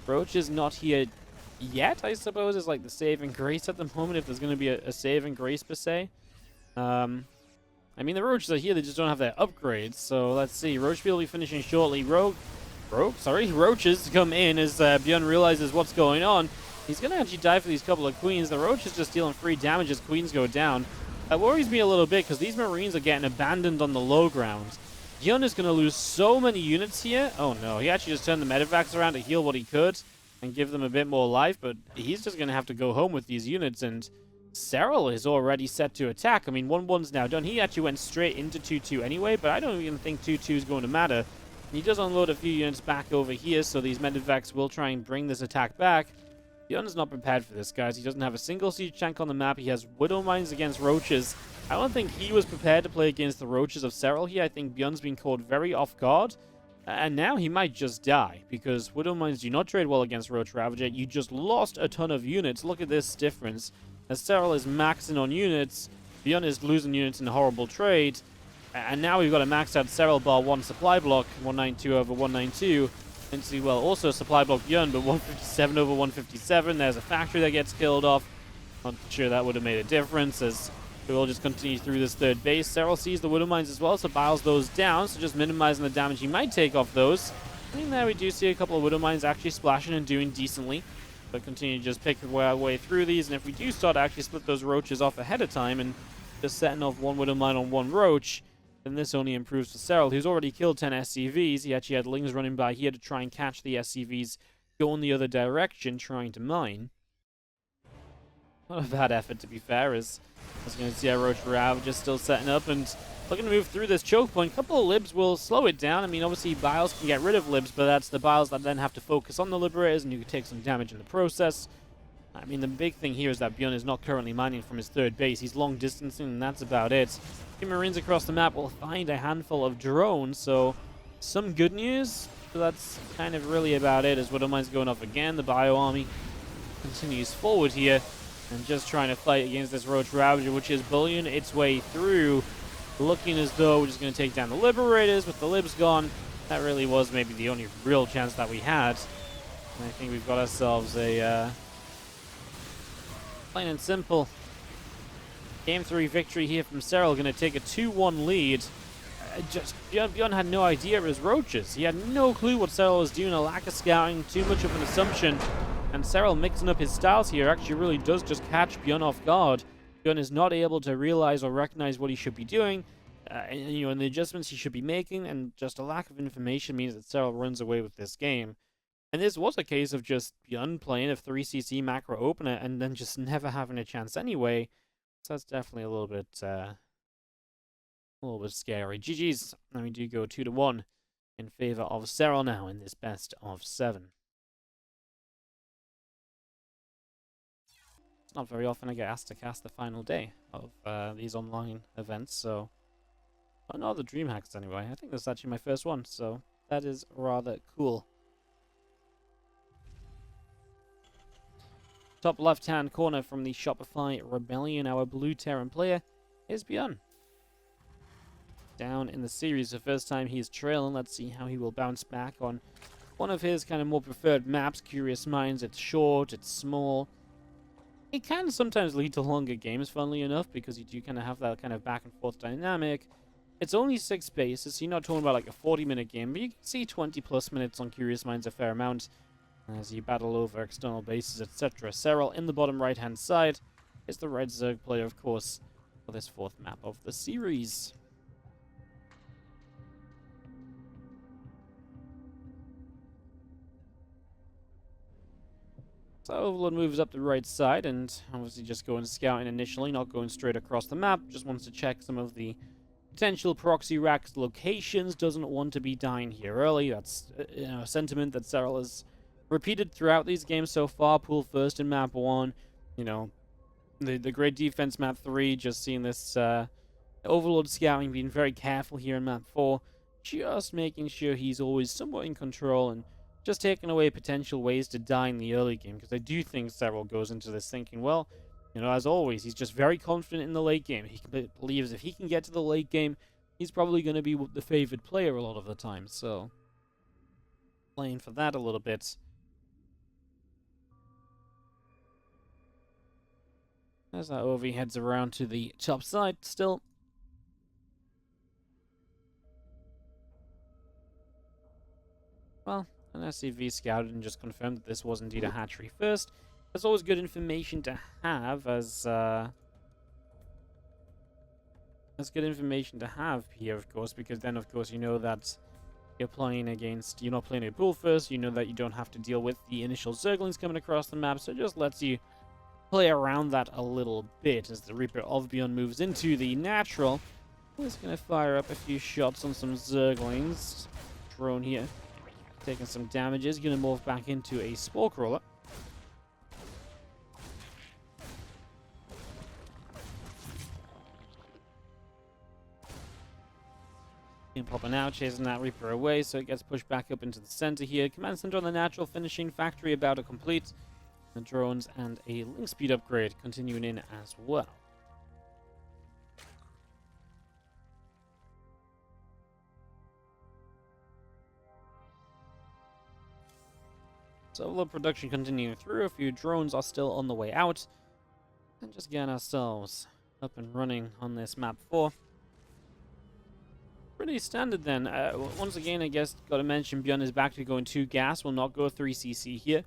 Roach is not here yet, I suppose, is like the save and grace at the moment, if there's going to be a save and grace, per se. I mean, the Roaches are here, they just don't have their upgrades, so let's see. Roach will be finishing shortly. Roaches come in as ByuN realizes what's going on. He's going to actually die for these couple of Queens. The Roach is just dealing free damage as Queens go down. That worries me a little bit, because these Marines are getting abandoned on the low ground. ByuN is going to lose so many units here. Oh no, he actually just turned the medevacs around to heal what he could and give them a bit more life, but he's just going to have to go home with these units, and Serral is already set to attack. I mean, 1-1's now done. He actually went straight into 2-2 anyway, but I don't even think 2-2 is going to matter. He does unload a few units back over here, so these Medivacs will try and bring this attack back. ByuN is not prepared for this, guys. He doesn't have a single siege tank on the map. He has Widow Mines against Roaches. I don't think he was prepared to play against the Roaches of Serral here. I think ByuN's been caught very off guard. And now he might just die, because Widow Mines do not trade well against Roach Ravager. You just lost a ton of units. Look at this difference. As Serral is maxing on units, ByuN is losing units in a horrible trade. And now we've got a maxed out Serral bar 1 supply block, 192 over 192. And see, well, also supply block ByuN, but 157 over 157. There's a factory that gets killed off. Not sure that would have made a difference, as we will just continue through this third base. Serral sees the Widow Mines as well, so biles those down, so just minimizing the damage he might take off those. I mean, there we do see a couple of Widow Mines actually splashing and doing decently. But continue to just pick our way through these, and if we do start to actually split those Roaches off ahead of time and just setting off one Widow Mine on one Roach, then this only improves for Serral, who's already killed 10 SCVs. He actually had Lings running by here to try and catch the SCVs going the other direction, trying to mine. Not a bad effort, to be fair, as I was going to see our Roach Ravager still setting up and looking to move through this choke point. A couple of libs will slow it down. I mean, obviously, biles can get rid of libs, but that's the biles that then have to focus on the liberators, and you can take some damage in the process. I mean, the big thing here is that ByuN is not currently mining from his third base. He's long distancing, and that's about it. The Marines across the map will find a handful of drones, so some good news, but that's kind of really about it, as Widow Mine's going off again. The Bio Army continues forward here, and just trying to fight against this Roach Ravager, which is bullying its way through, looking as though we're just going to take down the Liberators. With the libs gone, that really was maybe the only real chance that we had. And I think we've got ourselves a plain and simple Game 3 victory here from Serral. Going to take a 2-1 lead. ByuN had no idea it was Roaches. He had no clue what Serral was doing. A lack of scouting, too much of an assumption. And Serral mixing up his styles here actually really does just catch ByuN off guard. ByuN is not able to realize or recognize what he should be doing, and the adjustments he should be making, and just a lack of information means that Serral runs away with this game. And this was a case of just ByuN playing a 3cc macro opener and then just never having a chance anyway. So that's definitely a little bit scary. GG's, and we do go 2-1 in favor of Serral now in this best of 7. It's not very often I get asked to cast the final day of these online events, so... Oh no, the Dream Hacks anyway. I think this is actually my first one, so that is rather cool. Top left-hand corner from the Shopify Rebellion, our blue Terran player is ByuN. Down in the series, the first time he's trailing. Let's see how he will bounce back on one of his kind of more preferred maps, Curious Minds. It's short, it's small. It can sometimes lead to longer games, funnily enough, because you do kind of have that kind of back and forth dynamic. It's only 6 bases, so you're not talking about like a 40-minute game, but you can see 20+ minutes on Curious Minds a fair amount as you battle over external bases, etc. Serral in the bottom right-hand side is the Red Zerg player, of course, for this 4th map of the series. So Overlord moves up the right side, and obviously just going scouting initially, not going straight across the map, just wants to check some of the potential proxy racks locations, doesn't want to be dying here early. That's a sentiment that Serral has repeated throughout these games so far. Pool first in map 1, the great defense map 3, just seeing this Overlord scouting, being very careful here in map 4, just making sure he's always somewhat in control and just taking away potential ways to die in the early game, because I do think Serral goes into this thinking, well, as always, he's just very confident in the late game. He believes if he can get to the late game, he's probably going to be the favored player a lot of the time, so playing for that a little bit. As that OV heads around to the top side still. Well, an SCV scouted and just confirmed that this was indeed a hatchery first. That's always good information to have, as that's good information to have here, of course, because then, of course, you know that you're not playing a pool first, you know that you don't have to deal with the initial Zerglings coming across the map, so it just lets you play around that a little bit as the Reaper of ByuN moves into the natural. He's going to fire up a few shots on some Zerglings, drone here. Taking some damages. Going to morph back into a Spore Crawler. Popping out, chasing that Reaper away, so it gets pushed back up into the center here. Command center on the natural finishing, factory about to complete. The drones and a link speed upgrade continuing in as well. So overload production continuing through. A few drones are still on the way out. And just getting ourselves up and running on this map 4. Pretty standard then. Once again, I guess got to mention ByuN is back to going 2 gas. Will not go 3cc here.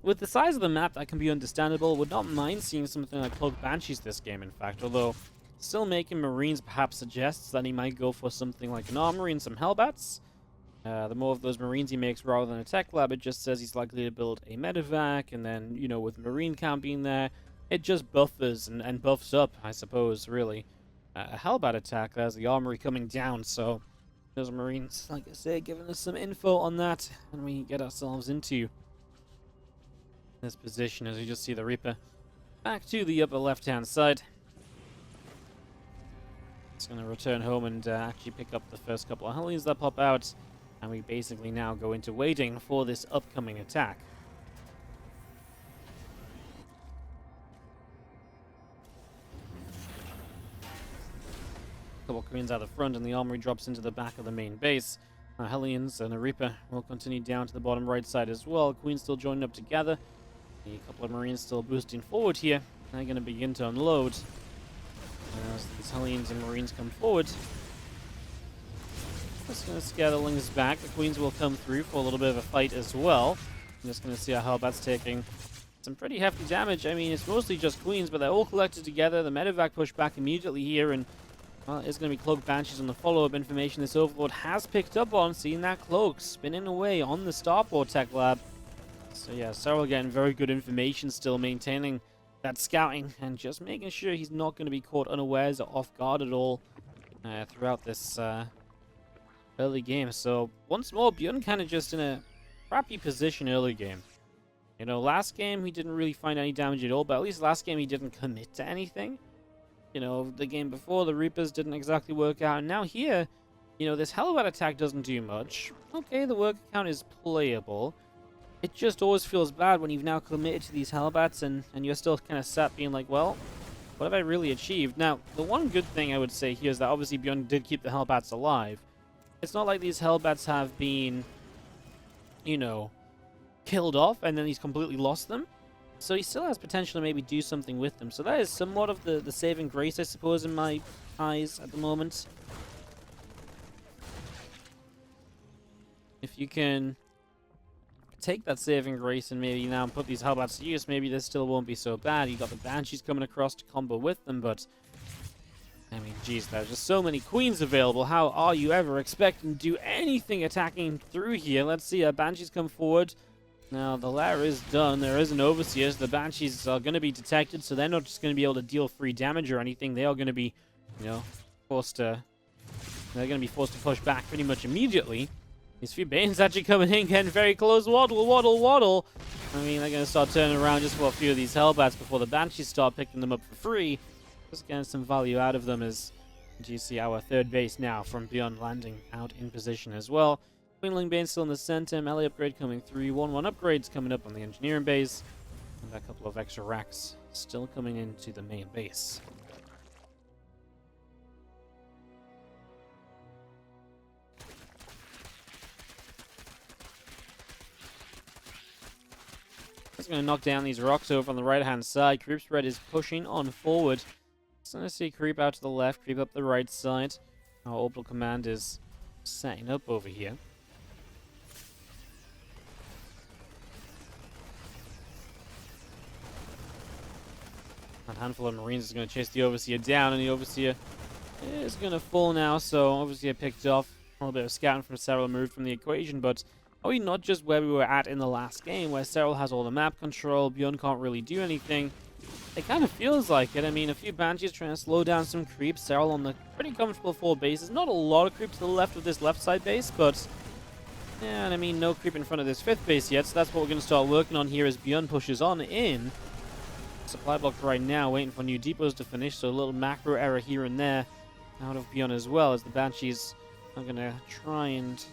With the size of the map, that can be understandable. Would not mind seeing something like Cloak Banshees this game, in fact. Although, still making Marines perhaps suggests that he might go for something like an Armory and some Hellbats. The more of those Marines he makes rather than a Tech Lab, it just says he's likely to build a Medevac. And then, you know, with Marine Camp being there, it just buffers and buffs up, I suppose, really. A Hellbat attack. There's the Armory coming down, so those Marines, like I say, giving us some info on that, and we get ourselves into this position as we just see the Reaper back to the upper left-hand side. It's going to return home and actually pick up the first couple of Hellions that pop out, and we basically now go into waiting for this upcoming attack. Couple Queens out the front, and the Armory drops into the back of the main base. Hellions and a Reaper will continue down to the bottom right side as well. Queens still joining up together. A couple of Marines still boosting forward here. They're going to begin to unload as these Hellions and Marines come forward. Just going to scare the Lings back. The Queens will come through for a little bit of a fight as well. I'm just going to see how Hellbat's taking some pretty hefty damage. I mean, it's mostly just Queens, but they're all collected together. The Medevac pushed back immediately here, and well, it's going to be Cloak Banshees on the follow-up information this Overlord has picked up on. Seeing that Cloak spinning away on the Starport Tech Lab. So yeah, Serral getting very good information still, maintaining that scouting and just making sure he's not going to be caught unawares or off guard at all throughout this early game. So once more, ByuN kind of just in a crappy position early game. You know, last game he didn't really find any damage at all, but at least last game he didn't commit to anything. You know, the game before, the Reapers didn't exactly work out. And now here, you know, this Hellbat attack doesn't do much. Okay, the work count is playable. It just always feels bad when you've now committed to these Hellbats and you're still kind of sat being like, well, what have I really achieved? Now, the one good thing I would say here is that obviously ByuN did keep the Hellbats alive. It's not like these Hellbats have been, you know, killed off and then he's completely lost them. So he still has potential to maybe do something with them. So that is somewhat of the saving grace, I suppose, in my eyes at the moment. If you can take that saving grace and maybe now put these Hellbats to use, maybe this still won't be so bad. You got the Banshees coming across to combo with them, but I mean, geez, there's just so many Queens available. How are you ever expecting to do anything attacking through here? Let's see, Banshees come forward. Now, the lair is done. There is an Overseer. The Banshees are going to be detected, so they're not just going to be able to deal free damage or anything. They are going to be, you know, forced to... They're going to be forced to push back pretty much immediately. These few Banes actually coming in, getting very close. Waddle, waddle, waddle. I mean, they're going to start turning around just for a few of these Hellbats before the Banshees start picking them up for free. Just getting some value out of them as you see our third base now from ByuN landing out in position as well. Queenling Bane still in the center, melee upgrade coming through, 1-1 upgrades coming up on the engineering base, and a couple of extra racks still coming into the main base. Just going to knock down these rocks over on the right-hand side. Creep spread is pushing on forward. Just going to see creep out to the left, creep up the right side. Our orbital command is setting up over here. That handful of Marines is going to chase the Overseer down, and the Overseer is going to fall now, so Overseer picked off. A little bit of scouting from Serral removed from the equation, but are we not just where we were at in the last game, where Serral has all the map control, ByuN can't really do anything? It kind of feels like it. I mean, a few Banshees trying to slow down some creeps. Serral on the pretty comfortable 4 bases. Not a lot of creeps to the left of this left side base, but And I mean, no creep in front of this 5th base yet, so that's what we're going to start working on here as ByuN pushes on in. Supply block right now, waiting for new depots to finish, so a little macro error here and there out of ByuN as well, as the Banshees are going to try and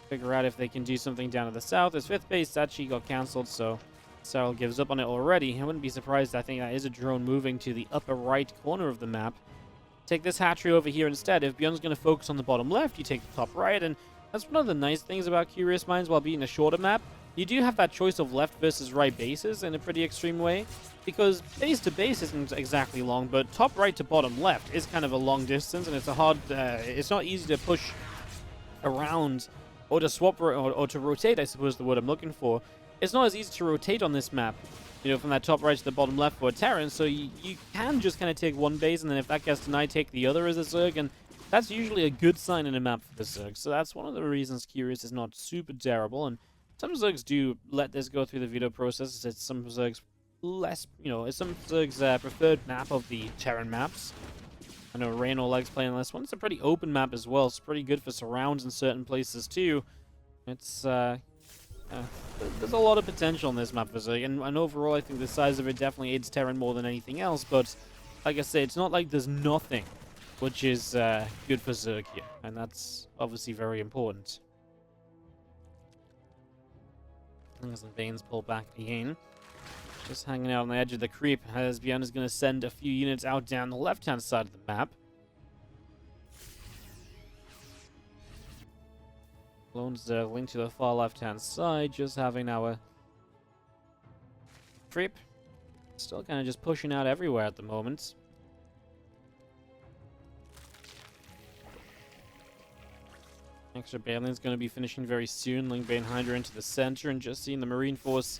figure out if they can do something down to the south. This 5th base actually got cancelled, so Serral gives up on it already. I wouldn't be surprised, I think that is a drone moving to the upper right corner of the map. Take this hatchery over here instead. If ByuN's going to focus on the bottom left, you take the top right, and that's one of the nice things about Curious Minds while being a shorter map. You do have that choice of left versus right bases in a pretty extreme way, because base to base isn't exactly long, but top right to bottom left is kind of a long distance, and it's a hard, it's not easy to push around or to swap or to rotate, I suppose the word I'm looking for. It's not as easy to rotate on this map, you know, from that top right to the bottom left for a Terran, so you can just kind of take one base, and then if that gets denied, take the other as a Zerg, and that's usually a good sign in a map for the Zerg. So that's one of the reasons Curious is not super terrible, and some Zergs do let this go through the veto process. It's some Zergs less, you know, it's some Zergs' preferred map of the Terran maps. I know Raynor likes playing this one. It's a pretty open map as well. It's pretty good for surrounds in certain places too. It's, there's a lot of potential in this map for Zerg, and overall I think the size of it definitely aids Terran more than anything else, but like I say, it's not like there's nothing which is good for Zerg here, and that's obviously very important. As the Banes pull back again. Just hanging out on the edge of the creep, as ByuN is going to send a few units out down the left-hand side of the map. Lone Zergling to the far left-hand side, just having our creep. Still kind of just pushing out everywhere at the moment. Extra Bane's going to be finishing very soon. Lingbane Hydra into the center, and just seeing the Marine Force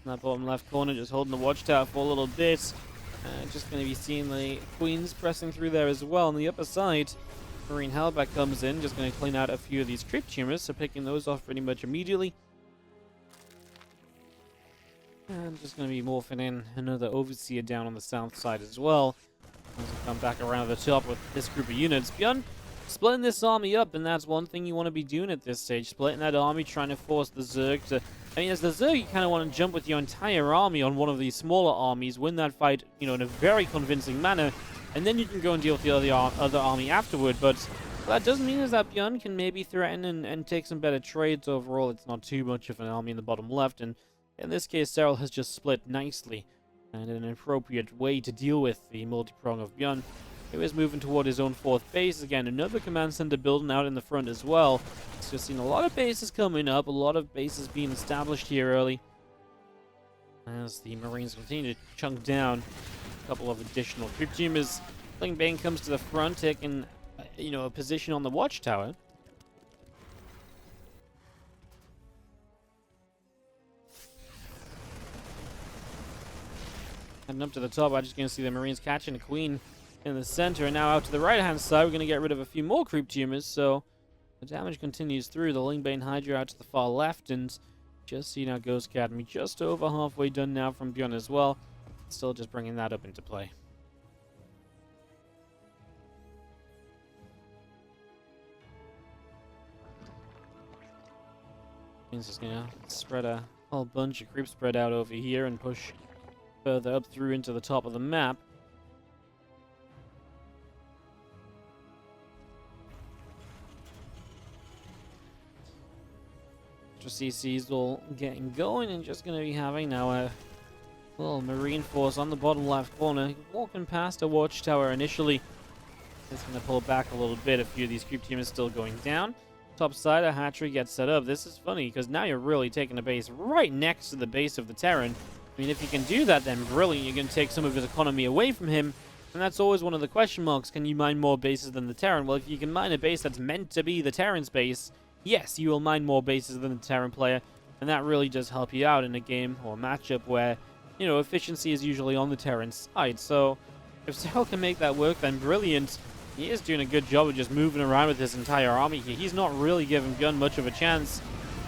in that bottom left corner, just holding the watchtower for a little bit. Just going to be seeing the Queens pressing through there as well. On the upper side, Marine Hellback comes in, just going to clean out a few of these creep tumors, so picking those off pretty much immediately. And just going to be morphing in another Overseer down on the south side as well. As we come back around the top with this group of units. ByuN splitting this army up, and that's one thing you want to be doing at this stage. Splitting that army, trying to force the Zerg to... I mean, as the Zerg, you kind of want to jump with your entire army on one of these smaller armies, win that fight, you know, in a very convincing manner, and then you can go and deal with the other army afterward. But what that doesn't mean is that ByuN can maybe threaten and take some better trades. Overall, it's not too much of an army in the bottom left, and in this case, Serral has just split nicely and in an appropriate way to deal with the multi-prong of ByuN. He was moving toward his own 4th base. Again, another command center building out in the front as well. It's just seen a lot of bases coming up, a lot of bases being established here early. As the Marines continue to chunk down a couple of additional creep tumors. Lingbane comes to the front, taking, you know, a position on the watchtower. Heading up to the top, I'm just going to see the Marines catching a Queen in the center, and now out to the right-hand side, we're going to get rid of a few more creep tumors, so the damage continues through. The Lingbane Hydra out to the far left, and just see now Ghost Academy just over halfway done now from ByuN as well. Still just bringing that up into play. He's just going to spread a whole bunch of creep spread out over here and push further up through into the top of the map. CC's all getting going, and just going to be having now a little Marine Force on the bottom left corner, walking past a watchtower initially. It's going to pull back a little bit. A few of these creep teams still going down. Top side, a hatchery gets set up. This is funny, because now you're really taking a base right next to the base of the Terran. I mean, if you can do that, then brilliant. You can take some of his economy away from him, and that's always one of the question marks. Can you mine more bases than the Terran? Well, if you can mine a base that's meant to be the Terran's base, yes, you will mine more bases than the Terran player, and that really does help you out in a game or a matchup where, you know, efficiency is usually on the Terran side. So if Serral can make that work, then brilliant. He is doing a good job of just moving around with his entire army here. He's not really giving ByuN much of a chance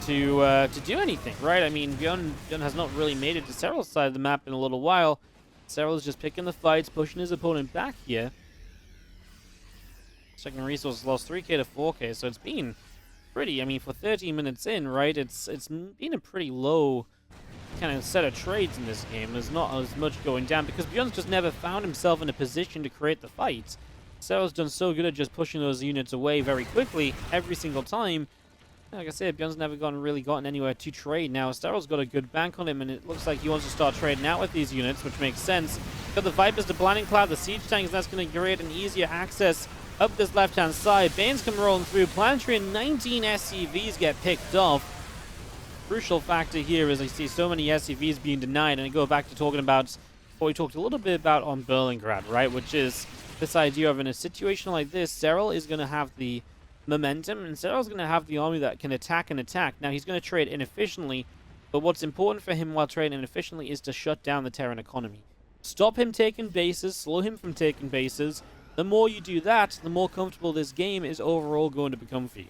to do anything, right? I mean, ByuN has not really made it to Serral's side of the map in a little while. Serral's just picking the fights, pushing his opponent back here. Second resource lost 3k to 4k, so it's been pretty. I mean, for 13 minutes in, right, it's been a pretty low kind of set of trades in this game. There's not as much going down because ByuN's just never found himself in a position to create the fight. Serral's done so good at just pushing those units away very quickly every single time. Like I said, ByuN's never really gotten anywhere to trade. Now, Serral's got a good bank on him, and it looks like he wants to start trading out with these units, which makes sense. Got the Vipers, the Blinding Cloud, the Siege Tanks, that's going to create an easier access up this left-hand side. Banes come rolling through. Planetary and 19 SCVs get picked off. Crucial factor here is I see so many SCVs being denied, and I go back to talking about what we talked a little bit about on Berlingrad, right? Which is this idea of in a situation like this, Serral is going to have the momentum, and Serral's going to have the army that can attack and attack. Now, he's going to trade inefficiently, but what's important for him while trading inefficiently is to shut down the Terran economy. Stop him taking bases, slow him from taking bases. The more you do that, the more comfortable this game is overall going to become for you.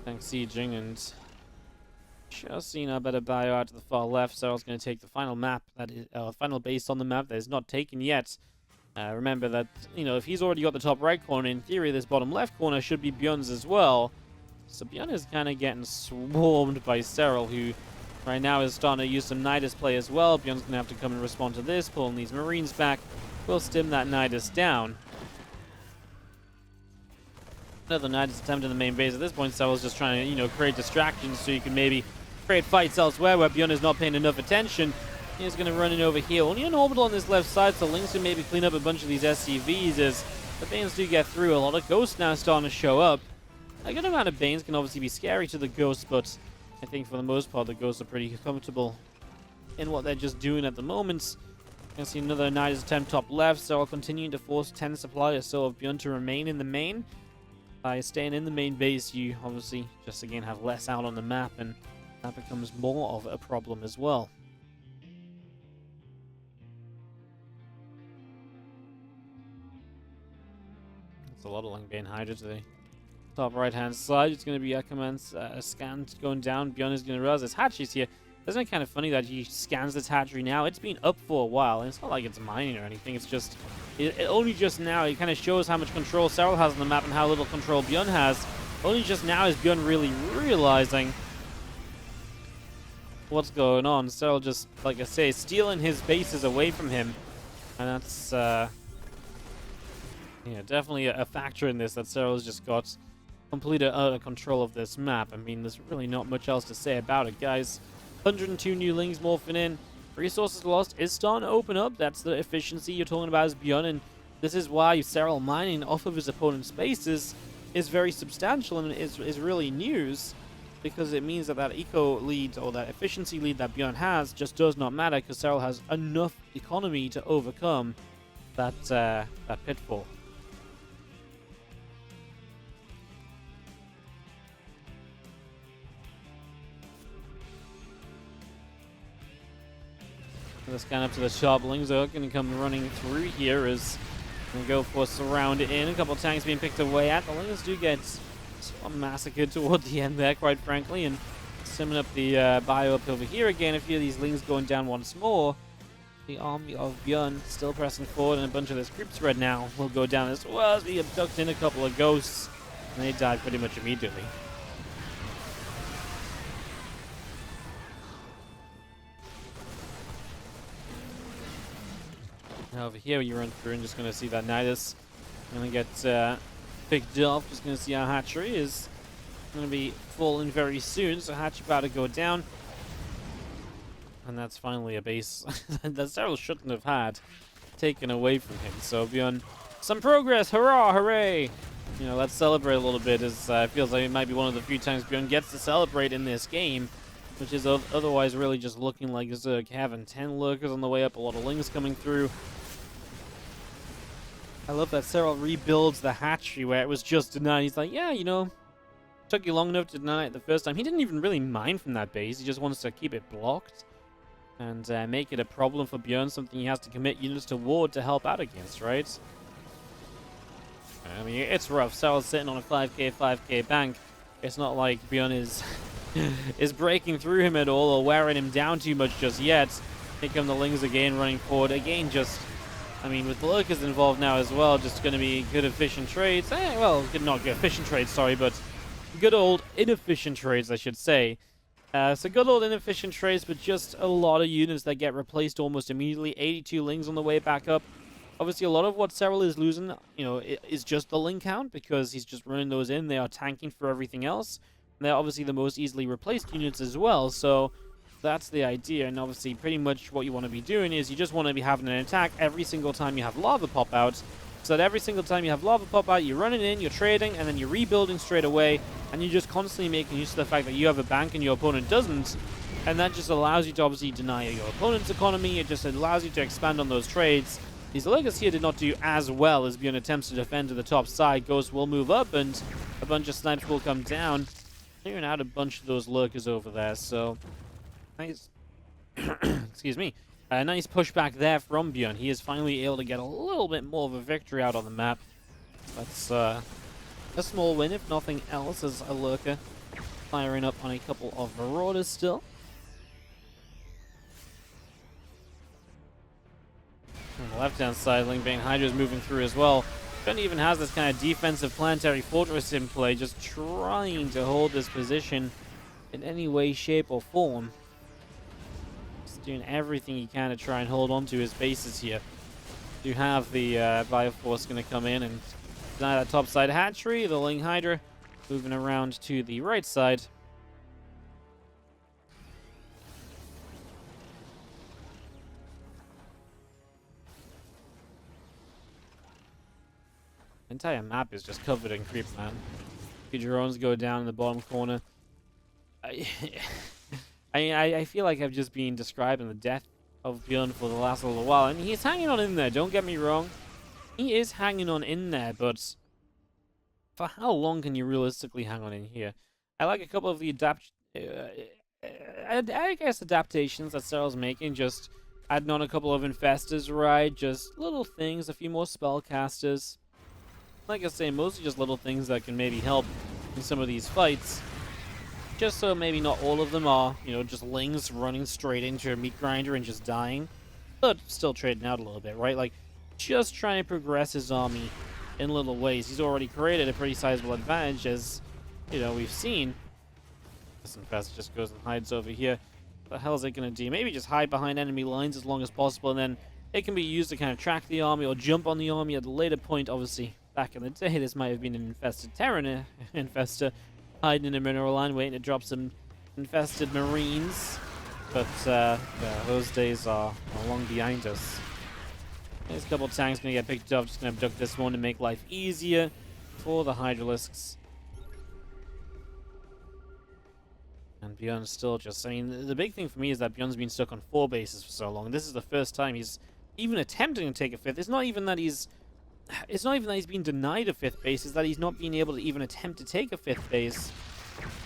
Thanks, sieging, and just seeing a better bio out to the far left. Serral's going to take the final map, that is final base on the map that is not taken yet. Remember that, you know, if he's already got the top right corner, in theory this bottom left corner should be ByuN's as well. So ByuN is kind of getting swarmed by Serral, who right now is starting to use some Nidus play as well. ByuN's going to have to come and respond to this, pulling these Marines back. We'll stim that Nidus down. Another Nidus attempt in the main base. At this point, Serral's just trying to, you know, create distractions so you can maybe create fights elsewhere where ByuN is not paying enough attention. He's going to run in over here. Only an orbital on this left side, so Lynx can maybe clean up a bunch of these SCVs as the Banes do get through. A lot of Ghosts now starting to show up. A good amount of Banes can obviously be scary to the Ghosts, but I think for the most part the Ghosts are pretty comfortable in what they're just doing at the moment. You can see another Nidus attempt top left, so I'll continue to force 10 supply or so of ByuN to remain in the main. By staying in the main base, you obviously just again have less out on the map, and that becomes more of a problem as well. It's a lot of Langbane Hydra to the top right hand side. It's going to be a command scan going down. ByuN is going to realize this hatchery's here. Isn't it kind of funny that he scans this hatchery now? It's been up for a while, and it's not like it's mining or anything. It's just it only just now. It kind of shows how much control Serral has on the map and how little control ByuN has. Only just now is ByuN really realizing what's going on. Serral just, like I say, stealing his bases away from him, and that's yeah, definitely a factor in this, that Serral's just got complete utter control of this map. I mean, there's really not much else to say about it, guys. 102 new Lings morphing in. Resources lost is starting to open up. That's the efficiency you're talking about as ByuN, and this is why Serral mining off of his opponent's bases is very substantial and is really news, because it means that that eco lead or that efficiency lead that ByuN has just does not matter, because Serral has enough economy to overcome that that pitfall. Let's scan up to the top. Lings are going to come running through here as we go for surround in. A couple of tanks being picked away at. The Lings do get massacred toward the end there, quite frankly, and simming up the bio up over here again. A few of these Lings going down once more. The army of ByuN still pressing forward, and a bunch of this group spread now will go down as well as we abduct in a couple of Ghosts, and they die pretty much immediately. Now over here, when you run through and just going to see that Nidus going to get picked off. Just going to see our hatchery is going to be falling very soon, so hatchery about to go down. And that's finally a base that Serral shouldn't have had taken away from him. So ByuN, some progress, hurrah, hooray! You know, let's celebrate a little bit, as it feels like it might be one of the few times ByuN gets to celebrate in this game, which is otherwise really just looking like Zerg having 10 lurkers on the way up, a lot of Lings coming through. I love that Serral rebuilds the hatchery where it was just denied. He's like, yeah, you know, took you long enough to deny it the first time. He didn't even really mine from that base. He just wants to keep it blocked and make it a problem for ByuN, something he has to commit units to ward to help out against, right? I mean, it's rough. Serral's sitting on a 5k bank. It's not like ByuN is is breaking through him at all or wearing him down too much just yet. Here come the Lings again, running forward. Again, just I mean, with the Lurkers involved now as well, just going to be good efficient trades. Well, not good efficient trades, sorry, but good old inefficient trades, I should say. So good old inefficient trades, but just a lot of units that get replaced almost immediately. 82 Lings on the way back up. Obviously, a lot of what Serral is losing, is just the Ling count, because he's just running those in. They are tanking for everything else. And they're obviously the most easily replaced units as well, so that's the idea. And obviously, pretty much what you want to be doing is you just want to be having an attack every single time you have lava pop out. So that every single time you have lava pop out, you're running in, you're trading, and then you're rebuilding straight away, and you're just constantly making use of the fact that you have a bank and your opponent doesn't, and that just allows you to obviously deny your opponent's economy. It just allows you to expand on those trades. These Lurkers here did not do as well as ByuN attempts to defend to the top side. Ghost will move up, and a bunch of snipes will come down, clearing out a bunch of those Lurkers over there, so nice. Excuse me. A nice pushback there from ByuN. He is finally able to get a little bit more of a victory out on the map. That's a small win, if nothing else, as a Lurker firing up on a couple of Marauders still. On the left-hand side, Lingbane Hydra is moving through as well. ByuN even has this kind of defensive planetary fortress in play, just trying to hold this position in any way, shape, or form. Doing everything he can to try and hold on to his bases here. You have the Bioforce going to come in and deny that top side hatchery. The Ling Hydra moving around to the right side. The entire map is just covered in creep, man. The drones go down in the bottom corner. I feel like I've just been describing the death of ByuN for the last little while, and he's hanging on in there, don't get me wrong. He is hanging on in there, but for how long can you realistically hang on in here? I like a couple of the adaptations that Serral's making, just adding on a couple of infestors, right? Just little things, a few more spellcasters. Like I say, mostly just little things that can maybe help in some of these fights. Just so maybe not all of them are, just Lings running straight into a meat grinder and just dying. But still trading out a little bit, right? Like, just trying to progress his army in little ways. He's already created a pretty sizable advantage, as, we've seen. This infestor just goes and hides over here. What the hell is it going to do? Maybe just hide behind enemy lines as long as possible, and then it can be used to kind of track the army or jump on the army at a later point. Obviously, back in the day, this might have been an infested Terran infestor, hiding in a mineral line, waiting to drop some infested marines. But, yeah, those days are long behind us. There's a couple of tanks going to get picked up. Just going to abduct this one to make life easier for the Hydralisks. And ByuN's still just... I mean, the big thing for me is that ByuN's been stuck on 4 bases for so long. This is the first time he's even attempting to take a 5th. It's not even that he's been denied a 5th base, it's that he's not been able to even attempt to take a 5th base.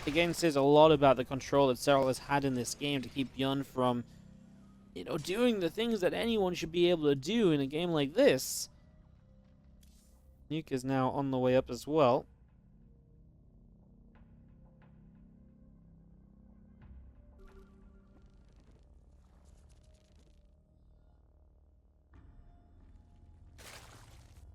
Again, says a lot about the control that Serral has had in this game to keep ByuN from, doing the things that anyone should be able to do in a game like this. Nuke is now on the way up as well.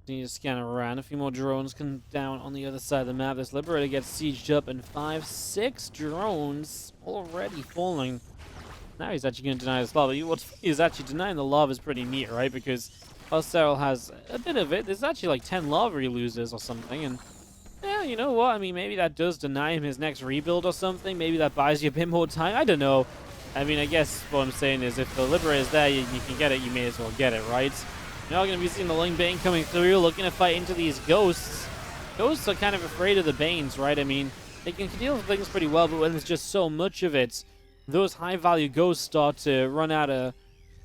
Need to scan around. A few more drones come down on the other side of the map. This Liberator gets sieged up, and 5-6 drones already falling. Now he's actually going to deny this lava. What he's actually denying the lava is pretty neat, right? Because while Serral has a bit of it, there's actually like 10 lava he loses or something. And yeah, you know what? I mean, maybe that does deny him his next rebuild or something. Maybe that buys you a bit more time. I don't know. I mean, I guess what I'm saying is if the Liberator is there, you can get it. You may as well get it, right? Now we're going to be seeing the Lingbane coming through, looking to fight into these ghosts. Ghosts are kind of afraid of the Banes, right? I mean, they can deal with things pretty well, but when there's just so much of it, those high-value ghosts start to run out of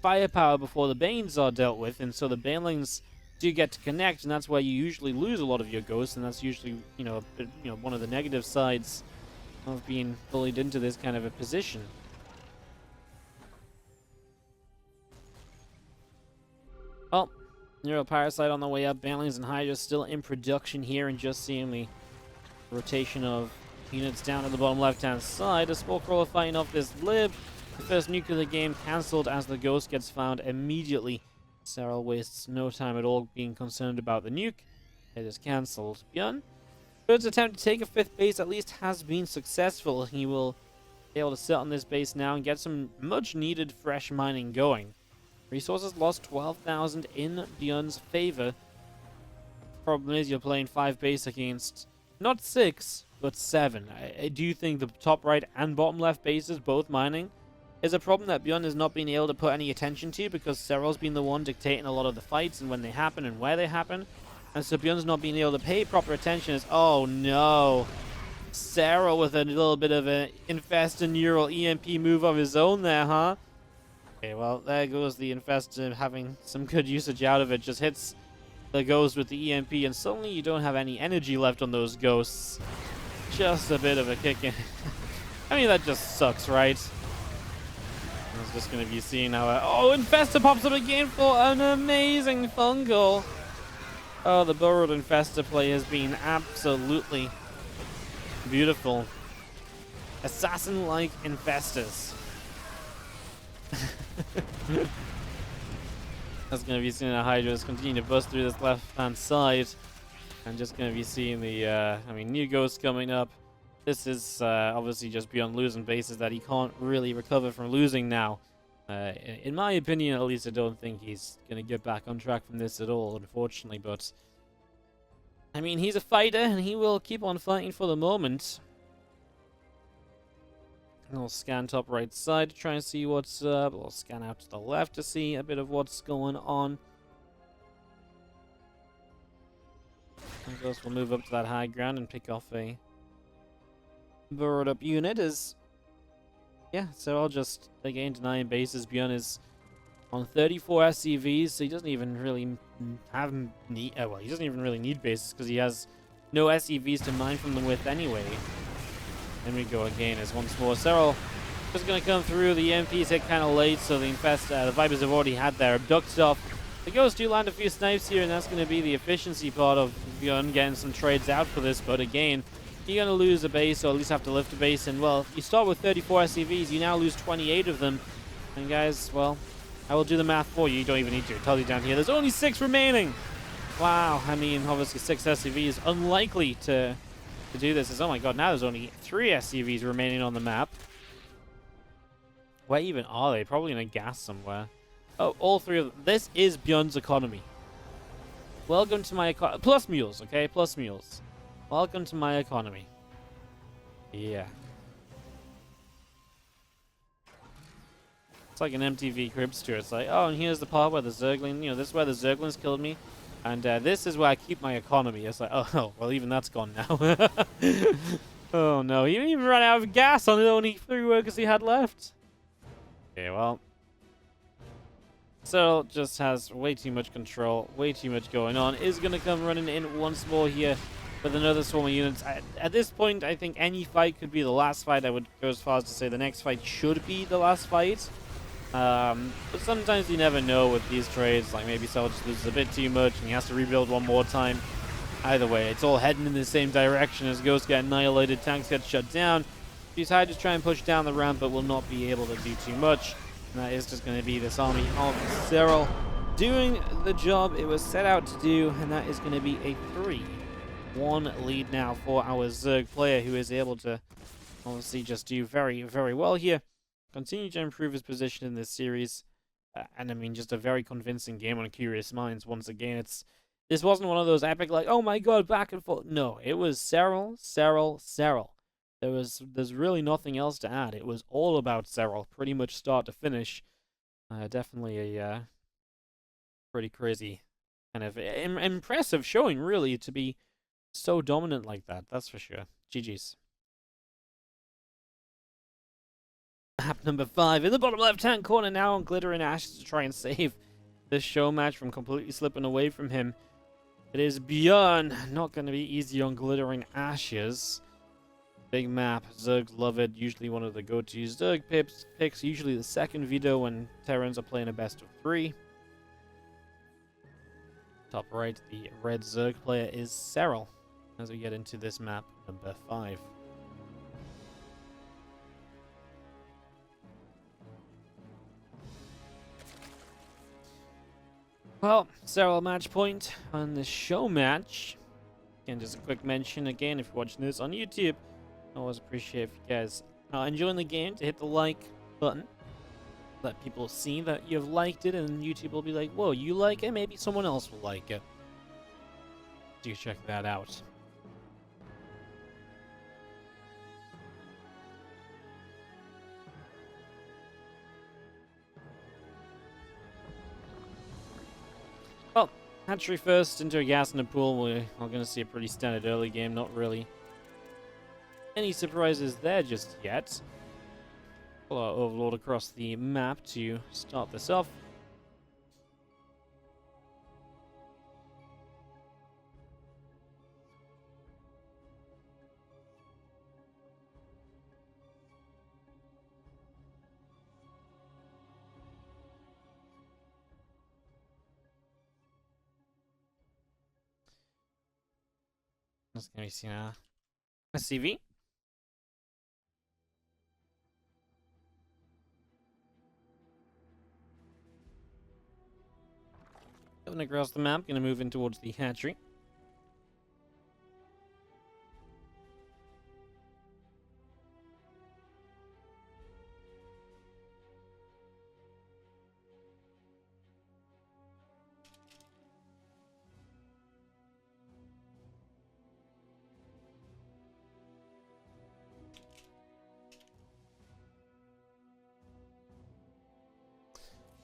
firepower before the Banes are dealt with, and so the Banelings do get to connect, and that's where you usually lose a lot of your ghosts, and that's usually, one of the negative sides of being bullied into this kind of a position. Well, Neuroparasite on the way up. Banelings and Hydra still in production here, and just seeing the rotation of units down at the bottom left-hand side. A Spore Crawler fighting off this Lib. The first nuke of the game cancelled as the Ghost gets found immediately Serral wastes no time at all being concerned about the nuke. It is cancelled. ByuN, bird's attempt to take a 5th base at least has been successful. He will be able to sit on this base now and get some much needed fresh mining going. Resources lost 12,000 in ByuN's favor. Problem is you're playing 5 base against not 6, but 7. I do think the top right and bottom left bases both mining is a problem that ByuN has not been able to put any attention to, because Serral's been the one dictating a lot of the fights and when they happen and where they happen. And so ByuN's not being able to pay proper attention. Oh no. Serral with a little bit of an Infestor neural EMP move of his own there, huh? Okay, well, there goes the Infestor having some good usage out of it. Just hits the ghost with the EMP, and suddenly you don't have any energy left on those ghosts. Just a bit of a kick in. I mean, that just sucks, right? I was just going to be seeing how... oh, Infestor pops up again for an amazing fungal. Oh, the burrowed Infestor play has been absolutely beautiful. Assassin-like Infestors. That's going to be seeing the Hydras continue to bust through this left-hand side. And just going to be seeing the, new ghosts coming up. This is obviously just beyond losing bases that he can't really recover from losing now. In my opinion, at least, I don't think he's going to get back on track from this at all, unfortunately. But, I mean, he's a fighter, and he will keep on fighting for the moment. We'll scan top right side to try and see what's up. We'll scan out to the left to see a bit of what's going on. Of course, we'll move up to that high ground and pick off a burrowed up unit. Yeah, so I'll just, again, denying bases. ByuN is on 34 SCVs, so he doesn't even really he doesn't even really need bases because he has no SCVs to mine from them with anyway. Then we go again as once more. Serral just going to come through. The EMP's hit kind of late, so the Vipers have already had their abduct off. The Ghosts do land a few snipes here, and that's going to be the efficiency part of ByuN getting some trades out for this. But again, you're going to lose a base, or at least have to lift a base. And, well, you start with 34 SCVs, you now lose 28 of them. And, guys, well, I will do the math for you. You don't even need to. It tells you down here. There's only 6 remaining. Wow. I mean, obviously, 6 SCVs. Unlikely to do this. Oh, my God. Now there's only 3 SCVs remaining on the map. Where even are they? Probably in a gas somewhere. Oh, all 3 of them. This is ByuN's economy. Welcome to my economy. Plus mules, okay? Plus mules. Welcome to my economy. Yeah. It's like an MTV Cribs tour. It's like, oh, and here's the part where the Zergling, this is where the Zerglings killed me. And this is where I keep my economy. It's like, oh, well, even that's gone now. Oh, no. He even ran out of gas on the only 3 workers he had left. Okay, well. Serral just has way too much control, way too much going on. Is going to come running in once more here with another swarm of units. At this point, I think any fight could be the last fight. I would go as far as to say the next fight should be the last fight. But sometimes you never know with these trades. Like maybe Serral just loses a bit too much and he has to rebuild one more time. Either way, it's all heading in the same direction as Ghosts get annihilated, tanks get shut down. These Hydras try and push down the ramp, but will not be able to do too much. And that is just going to be this army of Serral doing the job it was set out to do, and that is going to be a 3-1 lead now for our Zerg player, who is able to obviously just do very, very well here. Continue to improve his position in this series, and I mean, just a very convincing game on Curious Minds. Once again, this wasn't one of those epic, like, oh my god, back and forth. No, it was Serral, Serral, Serral. There's really nothing else to add. It was all about Serral, pretty much start to finish. Definitely a pretty crazy, kind of impressive showing, really, to be so dominant like that. That's for sure. GG's. Map number 5 in the bottom left-hand corner now on Glittering Ashes to try and save this show match from completely slipping away from him. It is ByuN. Not going to be easy on Glittering Ashes. Big map, Zergs love it, usually one of the go-to Zerg picks, usually the second veto when Terrans are playing a best of 3. Top right, the red Zerg player is Serral, as we get into this map number 5. Well, Serral match point on the show match. And just a quick mention again, if you're watching this on YouTube, I always appreciate if you guys are enjoying the game to hit the like button. Let people see that you've liked it, and YouTube will be like, whoa, you like it? Maybe someone else will like it. Do check that out. Well, hatchery first into a gas in the pool. We're going to see a pretty standard early game. Not really any surprises there just yet. Pull our overlord across the map to start this off. That's going to be seen SCV. Going across the map, going to move in towards the hatchery.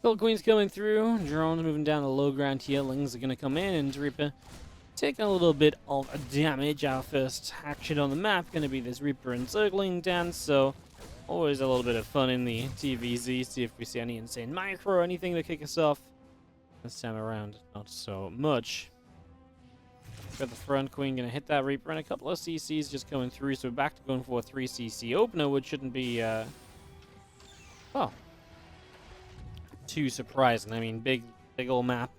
Gold Queen's coming through. Drones moving down the low ground here. Lings are going to come in, and Reaper taking a little bit of damage. Our first action on the map going to be this Reaper encircling dance, so always a little bit of fun in the TVZ. See if we see any insane micro or anything to kick us off. This time around, not so much. Got the front Queen going to hit that Reaper, and a couple of CCs just coming through, so we're back to going for a 3CC opener, which shouldn't be, too surprising. I mean, big old map.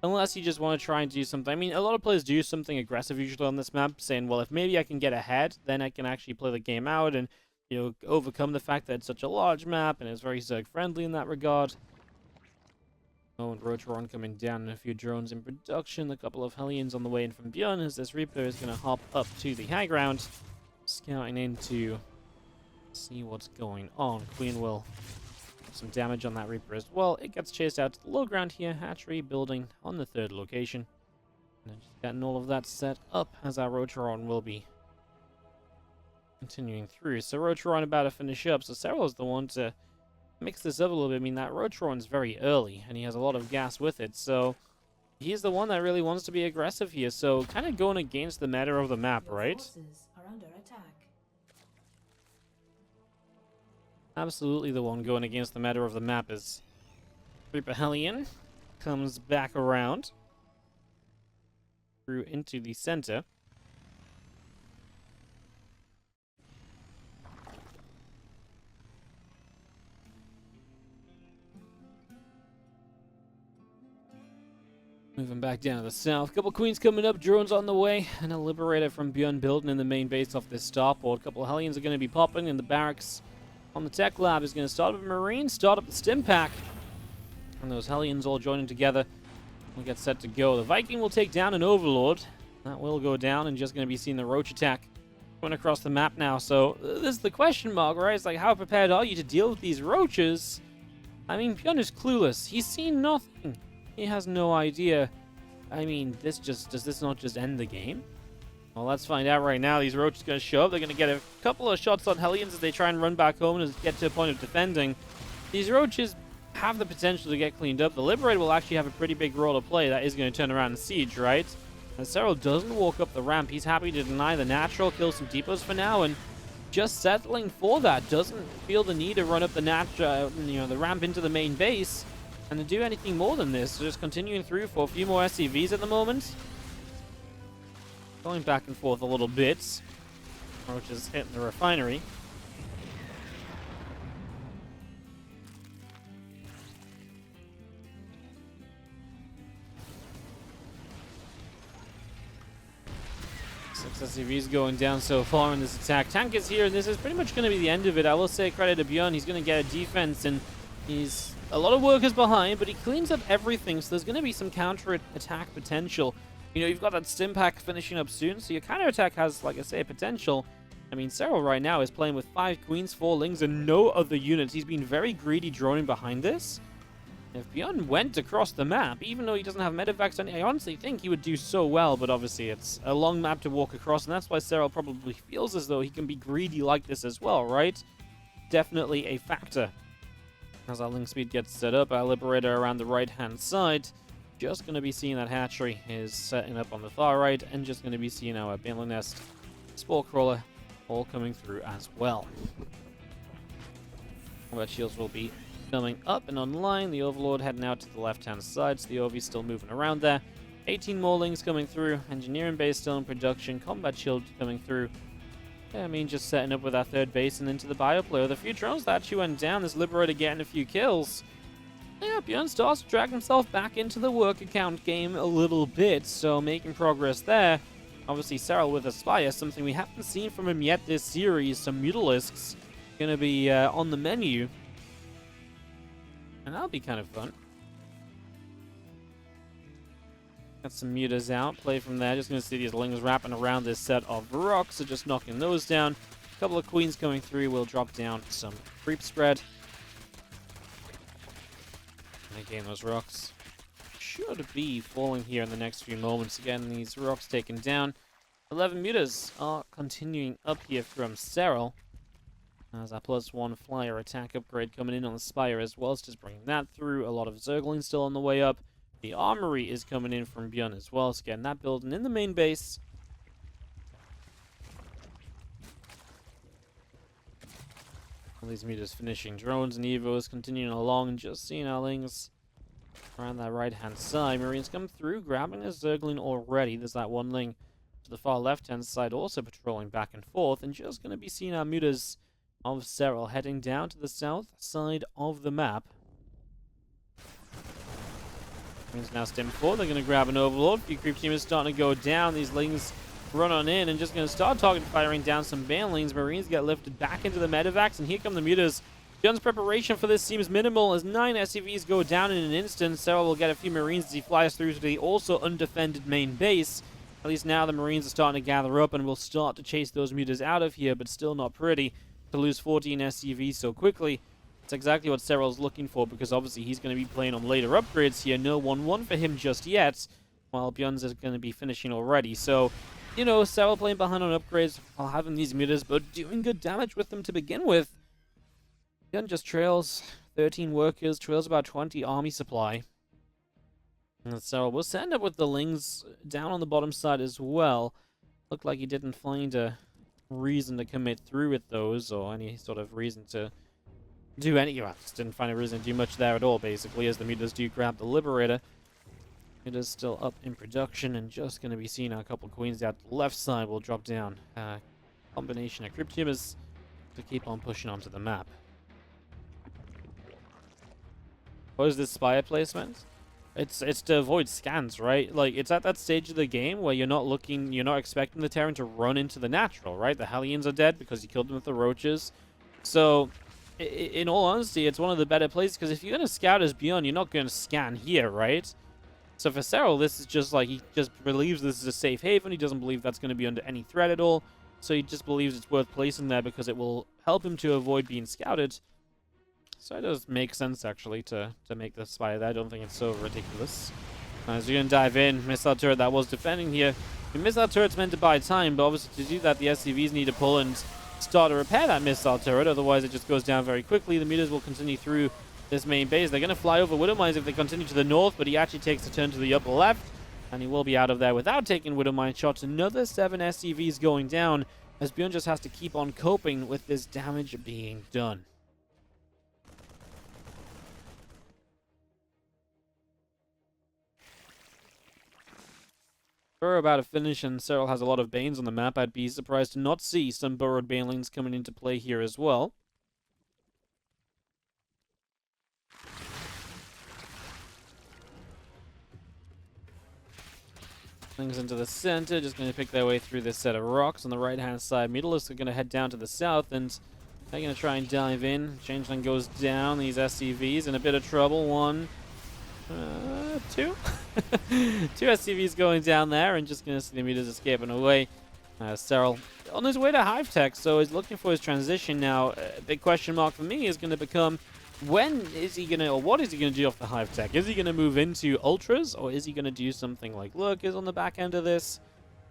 Unless you just want to try and do something. I mean, a lot of players do something aggressive usually on this map, saying, well, if maybe I can get ahead, then I can actually play the game out and, you know, overcome the fact that it's such a large map and it's very Zerg friendly in that regard. Oh, and Rotoron coming down and a few drones in production. A couple of Hellions on the way in from ByuN as this Reaper is going to hop up to the high ground, scouting in to see what's going on. Queen will some damage on that Reaper as well. It gets chased out to the low ground here. Hatchery building on the third location. And just getting all of that set up as our Rotoron will be continuing through. So Rotoron about to finish up. So Serral is the one to mix this up a little bit. I mean, that Rotoron's very early and he has a lot of gas with it. So he's the one that really wants to be aggressive here. So kind of going against the meta of the map, right? Absolutely the one going against the meta of the map is Reaper Hellion. Comes back around through into the center. Moving back down to the south. Couple Queens coming up, drones on the way, and a Liberator from ByuN building in the main base off this starport. A couple of Hellions are going to be popping in the barracks. On the tech lab is going to start up a Marine, start up the stim pack. And those Hellions all joining together will get set to go. The Viking will take down an Overlord. That will go down and just going to be seeing the Roach attack going across the map now. So this is the question mark, right? It's like, how prepared are you to deal with these Roaches? I mean, ByuN is clueless. He's seen nothing. He has no idea. I mean, does this not just end the game? Well, let's find out right now. These Roaches are going to show up. They're going to get a couple of shots on Hellions as they try and run back home and get to a point of defending. These Roaches have the potential to get cleaned up. The Liberator will actually have a pretty big role to play. That is going to turn around and siege, right? And Serral doesn't walk up the ramp. He's happy to deny the natural, kill some depots for now, and just settling for that. Doesn't feel the need to run up the the ramp into the main base and to do anything more than this. So just continuing through for a few more SCVs at the moment. Going back and forth a little bit. Roach is hitting the refinery. Six SCVs going down so far in this attack. Tank is here, and this is pretty much going to be the end of it. I will say credit to ByuN. He's going to get a defense, and He's a lot of workers behind, but he cleans up everything, so there's going to be some counter-attack potential. You know, you've got that stim pack finishing up soon, so your counter-attack has, like I say, potential. I mean, Serral right now is playing with 5 queens, 4 lings, and no other units. He's been very greedy droning behind this. If ByuN went across the map, even though he doesn't have medevacs on it, I honestly think he would do so well, but obviously it's a long map to walk across, and that's why Serral probably feels as though he can be greedy like this as well, right? Definitely a factor. As our link speed gets set up, our Liberator around the right-hand side, just going to be seeing that hatchery is setting up on the far right, and just going to be seeing our Banner Nest, Spore Crawler, all coming through as well. Combat shields will be coming up and online. The Overlord heading out to the left-hand side, so the OV's still moving around there. 18 more links coming through. Engineering base still in production. Combat shield coming through. Yeah, I mean, just setting up with our third base and into the bioplayer. With a few drones that actually went down, this Liberator getting a few kills. Yeah, ByuN starts to drag himself back into the work account game a little bit, so making progress there. Obviously, Serral with Aspire, something we haven't seen from him yet this series. Some Mutalisks going to be on the menu. And that'll be kind of fun. Got some mutas out. Play from there. Just going to see these lings wrapping around this set of rocks. So just knocking those down. A couple of queens coming through. We'll drop down some creep spread. And again, those rocks should be falling here in the next few moments. Again, these rocks taken down. 11 mutas are continuing up here from Serral. As our +1 flyer attack upgrade coming in on the Spire as well. It's just bringing that through. A lot of Zerglings still on the way up. The Armory is coming in from ByuN as well. So getting that building in the main base. All these meters finishing. Drones and Evos continuing along. And just seeing our lings around that right-hand side. Marines come through, grabbing a Zergling already. There's that one ling to the far left-hand side also patrolling back and forth. And just going to be seeing our mutas of Serral heading down to the south side of the map. Marines now stem forward. They're going to grab an Overlord. A few creep teamers starting to go down. These lings run on in and just going to start target firing down some banelings. Marines get lifted back into the medevacs, and here come the mutas. ByuN's preparation for this seems minimal as 9 SCVs go down in an instant. Serral will get a few Marines as he flies through to the also undefended main base. At least now the Marines are starting to gather up and will start to chase those mutas out of here, but still not pretty to lose 14 SCVs so quickly. It's exactly what Serral's looking for, because obviously he's going to be playing on later upgrades here. No 1-1 for him just yet, while ByuN's is going to be finishing already. So, you know, Serral playing behind on upgrades while having these mutas, but doing good damage with them to begin with. ByuN just trails 13 workers, trails about 20 army supply. And Serral will end up with the lings down on the bottom side as well. Looked like he didn't find a reason to commit through with those, or any sort of reason to do any. Well, just didn't find a reason to do much there at all, basically, as the mutas do grab the Liberator. It is still up in production, and just going to be seeing a couple queens out to the left side will drop down. Combination of crypt tumors to keep on pushing onto the map. What is this Spire placement? It's to avoid scans, right? Like, it's at that stage of the game where you're not expecting the Terran to run into the natural, right? The Hellions are dead because you killed them with the roaches. So, in all honesty, it's one of the better places, because if you're going to scout as ByuN, you're not going to scan here, right? So for Serral, this is just like, he just believes this is a safe haven. He doesn't believe that's going to be under any threat at all. So he just believes it's worth placing there because it will help him to avoid being scouted. So it does make sense, actually, to make the Spire there. I don't think it's so ridiculous. As we're going to dive in, missile turret that was defending here. The missile turret's meant to buy time, but obviously to do that, the SCVs need to pull and start to repair that missile turret. Otherwise, it just goes down very quickly. The mutas will continue through this main base. They're going to fly over Widowmines if they continue to the north, but he actually takes a turn to the upper left, and he will be out of there without taking Widowmine shots. Another 7 SCVs going down, as ByuN just has to keep on coping with this damage being done. We're about to finish, and Serral has a lot of Banes on the map. I'd be surprised to not see some burrowed Banelings coming into play here as well. Things into the center, just going to pick their way through this set of rocks on the right-hand side. Mutalisks are going to head down to the south, and They're going to try and dive in. Changeling goes down. These SCVs in a bit of trouble. One, two. Two SCVs going down there, and just going to see the meters escaping away. Serral on his way to Hive Tech, so he's looking for his transition now. A big question mark for me is going to become, when is he going to, or what is he going to do off the Hive Tech? Is he going to move into Ultras, or is he going to do something like Lurkers on the back end of this?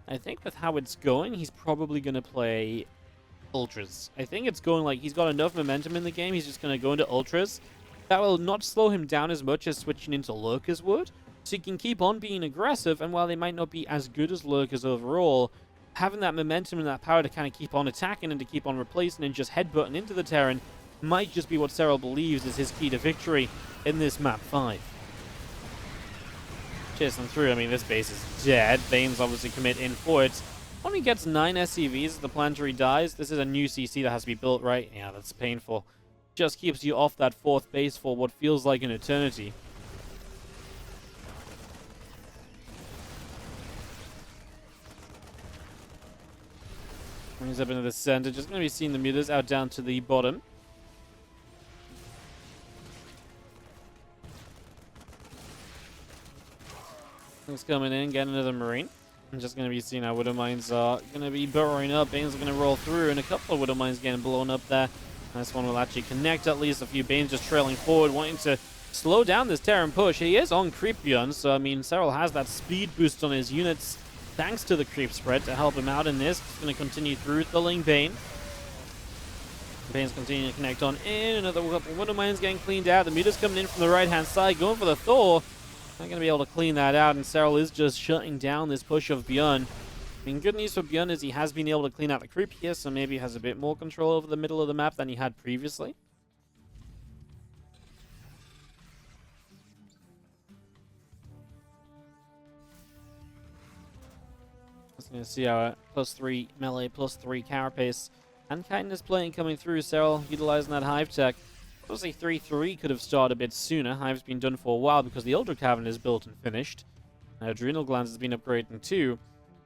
I think with how it's going, he's probably going to play Ultras. I think it's going like he's got enough momentum in the game, he's just going to go into Ultras. That will not slow him down as much as switching into Lurkers would. So he can keep on being aggressive, and while they might not be as good as Lurkers overall, having that momentum and that power to kind of keep on attacking and to keep on replacing and just headbutting into the Terran might just be what Serral believes is his key to victory in this map 5. Chasing through, I mean, this base is dead. Bane's obviously commit in for it. Only gets 9 SCVs as the planetary dies. This is a new CC that has to be built, right? Yeah, that's painful. Just keeps you off that 4th base for what feels like an eternity. Brings up into the center. Just going to be seeing the meters out down to the bottom. Things coming in, getting another Marine. I'm just going to be seeing how Widow Mines are going to be burrowing up. Banes are going to roll through, and a couple of Widow Mines getting blown up there. This one will actually connect at least. A few Banes just trailing forward, wanting to slow down this Terran push. He is on creep ByuN, so I mean, Serral has that speed boost on his units thanks to the creep spread to help him out in this. He's going to continue through thulling Bane. Bane's continuing to connect on in. Another couple Widow Mines getting cleaned out. The meters coming in from the right-hand side, going for the Thor. Not going to be able to clean that out, and Serral is just shutting down this push of ByuN. I mean, good news for ByuN is he has been able to clean out the creep here, so maybe he has a bit more control over the middle of the map than he had previously. Just going to see our +3 melee, +3 carapace, and kindness playing coming through. Serral utilizing that Hive Tech. Obviously 3-3 could have started a bit sooner. Hive's been done for a while because the Ultra Cavern is built and finished. Adrenal Glands has been upgrading too.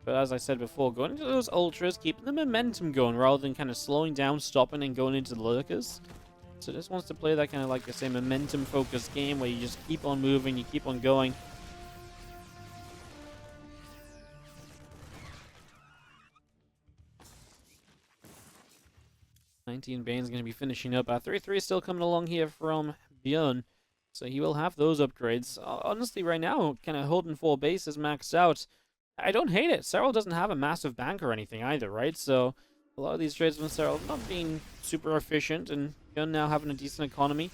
But as I said before, going into those Ultras, keeping the momentum going rather than kind of slowing down, stopping, and going into the Lurkers. So just wants to play that kind of like the same momentum-focused game where you just keep on moving, you keep on going. Bane's going to be finishing up. 3-3 is still coming along here from ByuN, so he will have those upgrades. Honestly, right now, kind of holding 4 bases maxed out. I don't hate it. Serral doesn't have a massive bank or anything either, right? So a lot of these trades from Serral not being super efficient, and ByuN now having a decent economy.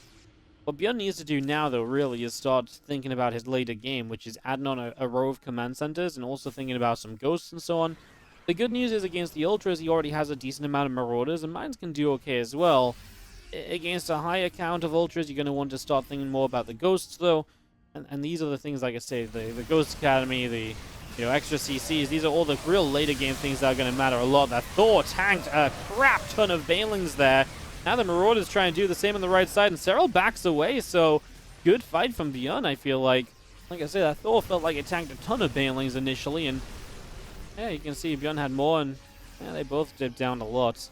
What ByuN needs to do now, though, really, is start thinking about his later game, which is adding on a row of command centers and also thinking about some ghosts and so on. The good news is against the Ultras, he already has a decent amount of Marauders, and Mines can do okay as well. Against a higher count of Ultras, you're going to want to start thinking more about the Ghosts, though. And these are the things, like I say, the Ghost Academy, the extra CCs. These are all the real later game things that are going to matter a lot. That Thor tanked a crap ton of Banelings there. Now the Marauders trying to do the same on the right side, and Serral backs away, so good fight from ByuN, I feel like. Like I said, that Thor felt like it tanked a ton of Banelings initially, and yeah, you can see ByuN had more, and yeah, they both dipped down a lot.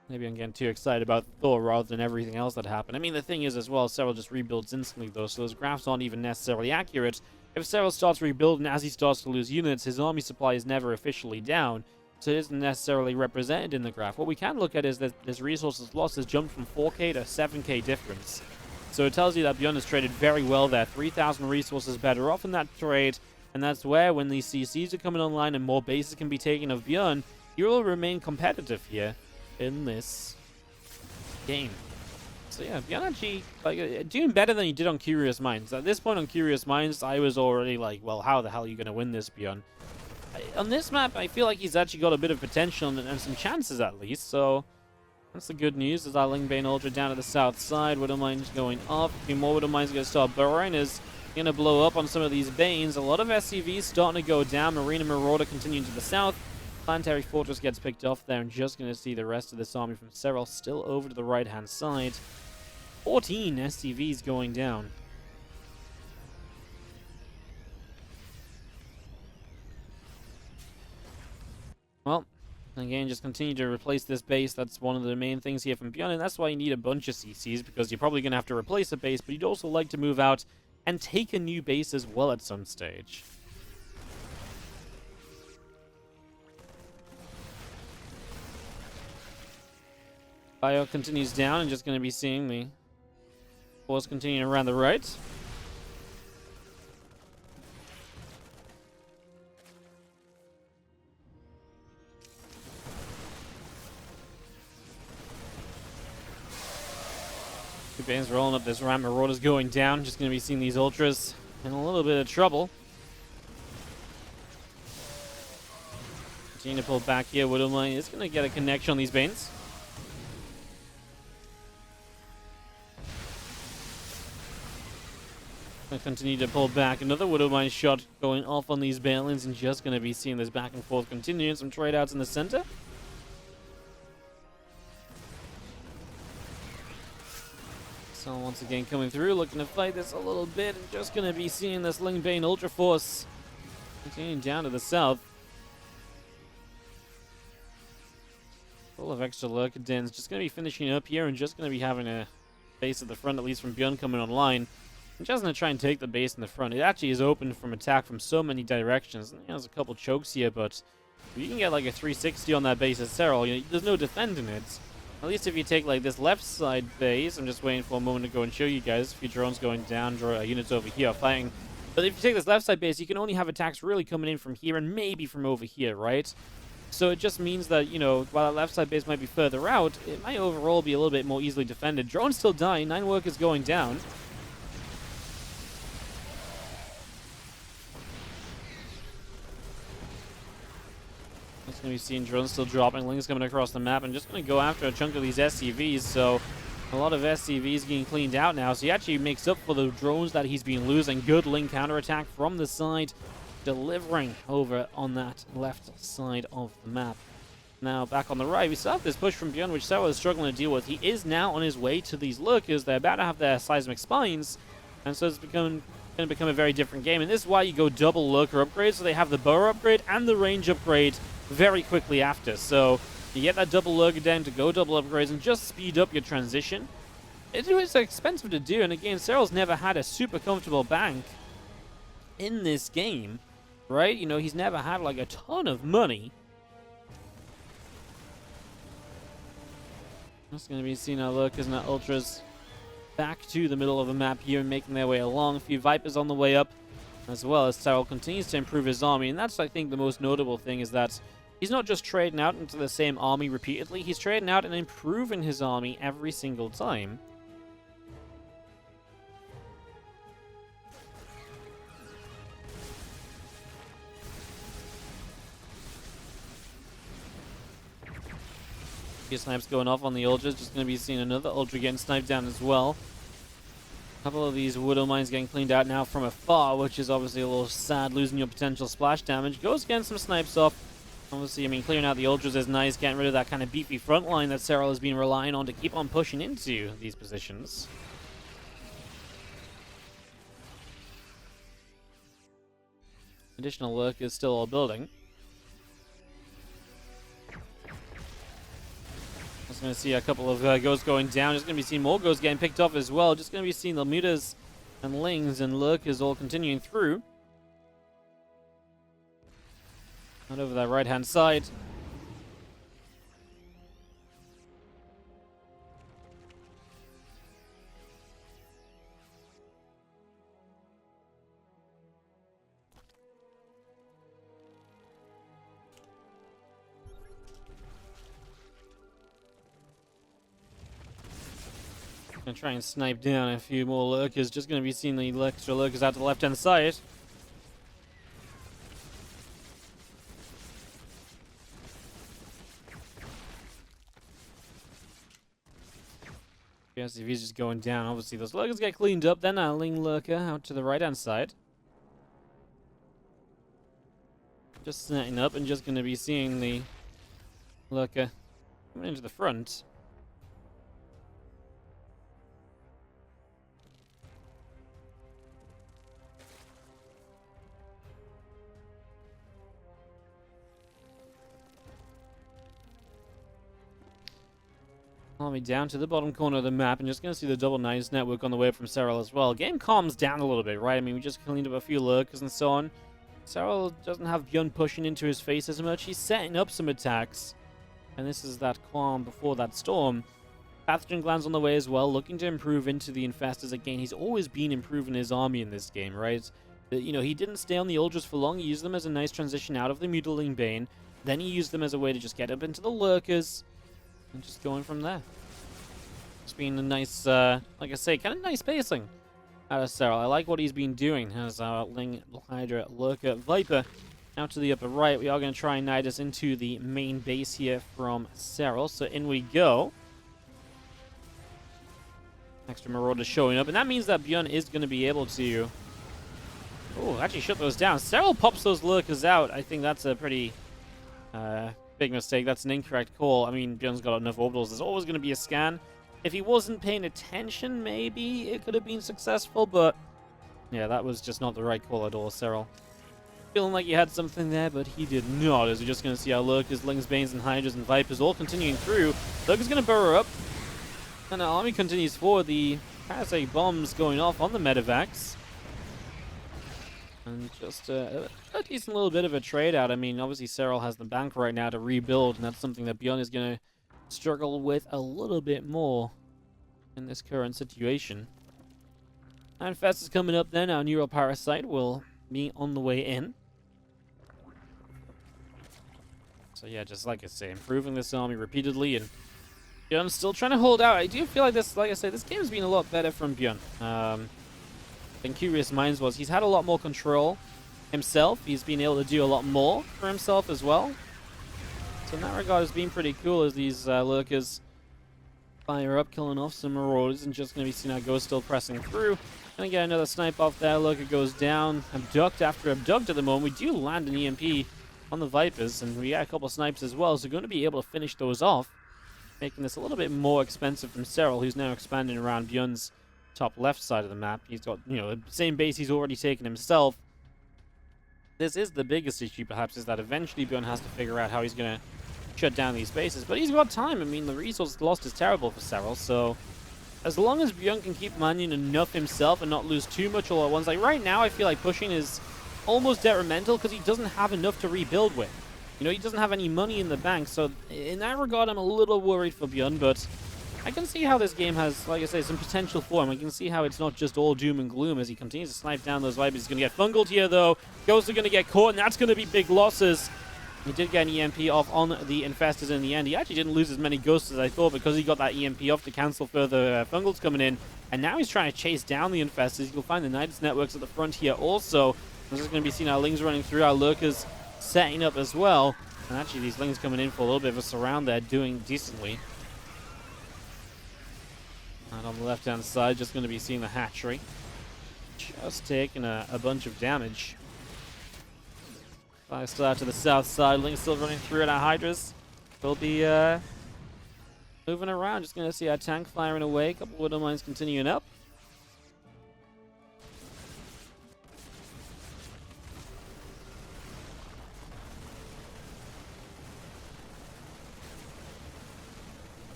Maybe I'm getting too excited about Thor rather than everything else that happened. I mean, the thing is as well, Serral just rebuilds instantly, though, so those graphs aren't even necessarily accurate. If Serral starts rebuilding as he starts to lose units, his army supply is never officially down, so it isn't necessarily represented in the graph. What we can look at is that this resources loss has jumped from 4k to 7k difference. So it tells you that ByuN has traded very well there. 3,000 resources better off in that trade. And that's where, when these CCs are coming online and more bases can be taken of ByuN, you will remain competitive here in this game. So yeah, ByuN actually doing better than he did on Curious Minds. At this point on Curious Minds, I was already like, well, how the hell are you going to win this, ByuN? On this map, I feel like he's actually got a bit of potential and some chances at least, so that's the good news. As our Lingbane Ultra down to the south side, Widow Mines going up. A few more Widow Mines going to start burrowing as going to blow up on some of these Banes. A lot of SCVs starting to go down. Marine and Marauder continuing to the south. Planetary Fortress gets picked off there, and just going to see the rest of this army from Serral still over to the right-hand side. 14 SCVs going down. Well, Again, just continue to replace this base. That's one of the main things here from ByuN, and that's why you need a bunch of CCs, because you're probably going to have to replace a base, but you'd also like to move out and take a new base as well at some stage. ByuN continues down, and just going to be seeing the force continuing around the right. Bane's rolling up this ramp. Marauder's going down. Just going to be seeing these ultras in a little bit of trouble. Continue to pull back here. Widowmine is going to get a connection on these Banes. Continue to pull back. Another Widowmine shot going off on these Balins, and just going to be seeing this back and forth continuing. Some trade outs in the center. So once again coming through, looking to fight this a little bit, and just going to be seeing this Ling Bane Ultra Force continuing down to the south. Full of extra lurker dens. Just going to be finishing up here, and just going to be having a base at the front, at least from ByuN coming online. And just going to try and take the base in the front. It actually is open from attack from so many directions. And there's a couple chokes here, but if you can get like a 360 on that base at Serral, there's no defending it. At least if you take like this left side base, I'm just waiting for a moment to go and show you guys. A few drones going down, units over here are fighting. But if you take this left side base, you can only have attacks really coming in from here and maybe from over here, right? So it just means that, while that left side base might be further out, it might overall be a little bit more easily defended. Drones still dying, 9 workers going down. Just going to be seeing drones still dropping, Lings coming across the map, and just going to go after a chunk of these SCVs. So a lot of SCVs getting cleaned out now. So he actually makes up for the drones that he's been losing. Good Ling counterattack from the side, delivering over on that left side of the map. Now back on the right, we still have this push from ByuN, which Serral is struggling to deal with. He is now on his way to these lurkers. They're about to have their seismic spines, and so it's going to become a very different game. And this is why you go double lurker upgrade, so they have the burrow upgrade and the range upgrade very quickly after. So you get that double lurker down to go double upgrades and just speed up your transition. It's expensive to do, and again, Serral's never had a super comfortable bank in this game, right? He's never had like a ton of money. Just going to be seeing our lurkers and our ultras back to the middle of the map here and making their way along. A few Vipers on the way up, as well as Serral continues to improve his army. And that's, I think, the most notable thing, is that he's not just trading out into the same army repeatedly. He's trading out and improving his army every single time. Snipes going off on the ultras. Just going to be seeing another ultra getting sniped down as well. A couple of these Widow Mines getting cleaned out now from afar, which is obviously a little sad, losing your potential splash damage. Goes getting some snipes off. Obviously, clearing out the ultras is nice, getting rid of that kind of beefy front line that Serral has been relying on to keep on pushing into these positions. Additional work is still all building. Just going to see a couple of ghosts going down. Just going to be seeing more ghosts getting picked off as well. Just going to be seeing the mutas and lings and lurkers all continuing through. And over that right-hand side. Gonna try and snipe down a few more lurkers. Just gonna be seeing the extra lurkers out to the left-hand side. SCV's just going down. Obviously, those lurkers get cleaned up. Then a Ling lurker out to the right-hand side. Just setting up and just gonna be seeing the lurker coming into the front. army down to the bottom corner of the map, and just going to see the double Nines network on the way from Serral as well. Game calms down a little bit, right? I mean, we just cleaned up a few lurkers and so on. Serral doesn't have ByuN pushing into his face as much. He's setting up some attacks, and this is that calm before that storm. Pathogen Gland's on the way as well, looking to improve into the Infestors again. He's always been improving his army in this game, right? You know, he didn't stay on the Ultras for long. He used them as a nice transition out of the Mutilating Bane. Then he used them as a way to just get up into the Lurkers, and just going from there. It's been a nice, like I say, kind of nice pacing out of Serral. I like what he's been doing as our Ling, Hydra, Lurker, Viper out to the upper right. We are going to try and knight us into the main base here from Serral. So in we go. Extra Marauders showing up, and that means that ByuN is going to be able to... Oh, actually shut those down. Serral pops those Lurkers out. I think that's a pretty big mistake. That's an incorrect call. I mean, ByuN's got enough orbitals. There's always going to be a scan. If he wasn't paying attention, maybe it could have been successful, but yeah, that was just not the right call at all, Serral. Feeling like he had something there, but he did not, as we're just going to see our Lurkers, Lings, Banes, and Hydras, and Vipers all continuing through. Lurker's going to burrow up, and our army continues forward. The Parasite bombs going off on the Medivacs. And just a decent little bit of a trade out. I mean, obviously Serral has the bank right now to rebuild, and that's something that ByuN is going to struggle with a little bit more in this current situation. INFESTORS is coming up then. Our Neural Parasite will be on the way in. So yeah, just like I say, improving this army repeatedly, and ByuN's still trying to hold out. I do feel like this, like I say, this game's been a lot better from ByuN. Than Curious Minds was. He's had a lot more control himself. He's been able to do a lot more for himself as well. So in that regard, it's been pretty cool as these Lurkers fire up, killing off some Marauders, and just going to be seeing our Ghost still pressing through. Gonna get another snipe off there. Lurker goes down. Abduct after abduct at the moment. We do land an EMP on the Vipers, and we got a couple snipes as well, so going to be able to finish those off, making this a little bit more expensive from Serral, who's now expanding around ByuN's top left side of the map. He's got, you know, the same base he's already taken himself. This is the biggest issue, perhaps, is that eventually ByuN has to figure out how he's going to shut down these bases. But he's got time. I mean, the resource lost is terrible for Serral, so as long as ByuN can keep mining enough himself and not lose too much all at once. Like, right now, I feel like pushing is almost detrimental because he doesn't have enough to rebuild with. You know, he doesn't have any money in the bank, so in that regard, I'm a little worried for ByuN, but I can see how this game has, like I say, some potential for him. I can see how it's not just all doom and gloom as he continues to snipe down those Vipers. He's going to get fungled here, though. Ghosts are going to get caught, and that's going to be big losses. He did get an EMP off on the Infestors in the end. He actually didn't lose as many Ghosts as I thought because he got that EMP off to cancel further fungals coming in. And now he's trying to chase down the Infestors. You'll find the Nidus networks at the front here also. We're just going to be seeing our Lings running through, our Lurkers setting up as well. And actually, these Lings coming in for a little bit of a surround there, doing decently. And on the left-hand side, just going to be seeing the hatchery. Just taking a bunch of damage. Fire still out to the south side. Link still running through at our Hydras. We'll be moving around. Just going to see our tank firing away. A couple Widow Mines continuing up.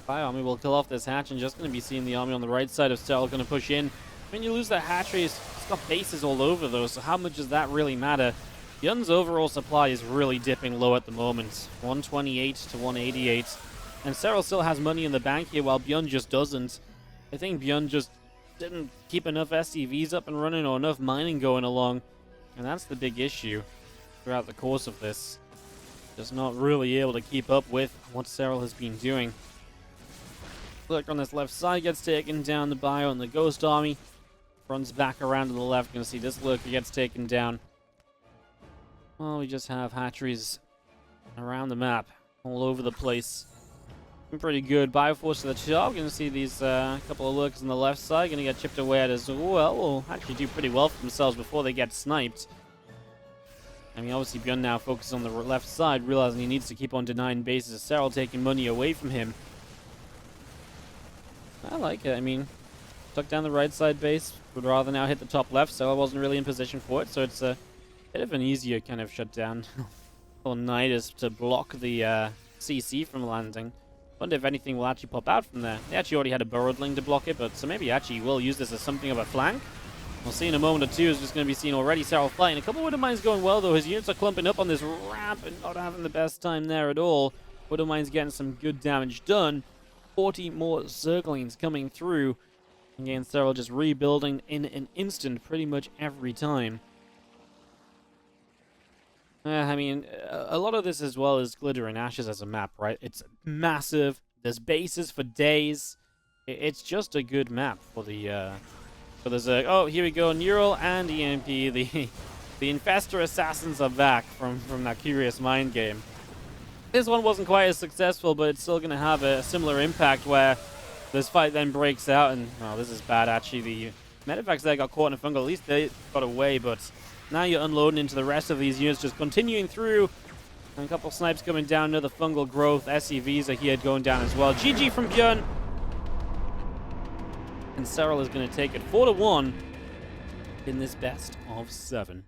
Fire Army will kill off this hatch, and just going to be seeing the army on the right side of Serral going to push in. When you lose that hatchery, it's got bases all over though, so how much does that really matter? ByuN's overall supply is really dipping low at the moment. 128 to 188. And Serral still has money in the bank here, while ByuN just doesn't. I think ByuN just didn't keep enough SCVs up and running or enough mining going along. And that's the big issue throughout the course of this. Just not really able to keep up with what Serral has been doing. Look, on this left side gets taken down, the ByuN and the Ghost Army. Runs back around to the left. Gonna see this Lurker gets taken down. Well, we just have hatcheries around the map, all over the place. Pretty good. Bioforce to the top. Gonna see these couple of Lurkers on the left side. Gonna get chipped away at as well. Will actually do pretty well for themselves before they get sniped. I mean, obviously ByuN now focuses on the left side, realizing he needs to keep on denying bases. Serral taking money away from him. I like it. I mean, stuck down the right side base. Would rather now hit the top left, so I wasn't really in position for it. So it's a bit of an easier kind of shutdown for Nidus to block the CC from landing. Wonder if anything will actually pop out from there. They actually already had a burrowing to block it, but so maybe actually will use this as something of a flank. We'll see in a moment or two. It's just going to be seen already. Serral flying. A couple of Widow Mines going well, though. His units are clumping up on this ramp and not having the best time there at all. Widow Mines getting some good damage done. 40 more Zerglings coming through. Again, Serral just rebuilding in an instant pretty much every time. I mean, a lot of this as well is Glitter and Ashes as a map, right? It's massive. There's bases for days. It's just a good map for the Zerg. Oh, here we go. Neural and EMP. The Infestor Assassins are back from that Curious Mind game. This one wasn't quite as successful, but it's still going to have a similar impact where this fight then breaks out. And, oh, this is bad, actually. The Medivacs there got caught in a fungal. At least they got away, but now you're unloading into the rest of these units, just continuing through. And a couple snipes coming down, another fungal growth. SEVs are here going down as well. GG from ByuN. And Serral is going to take it 4-1 in this best of 7.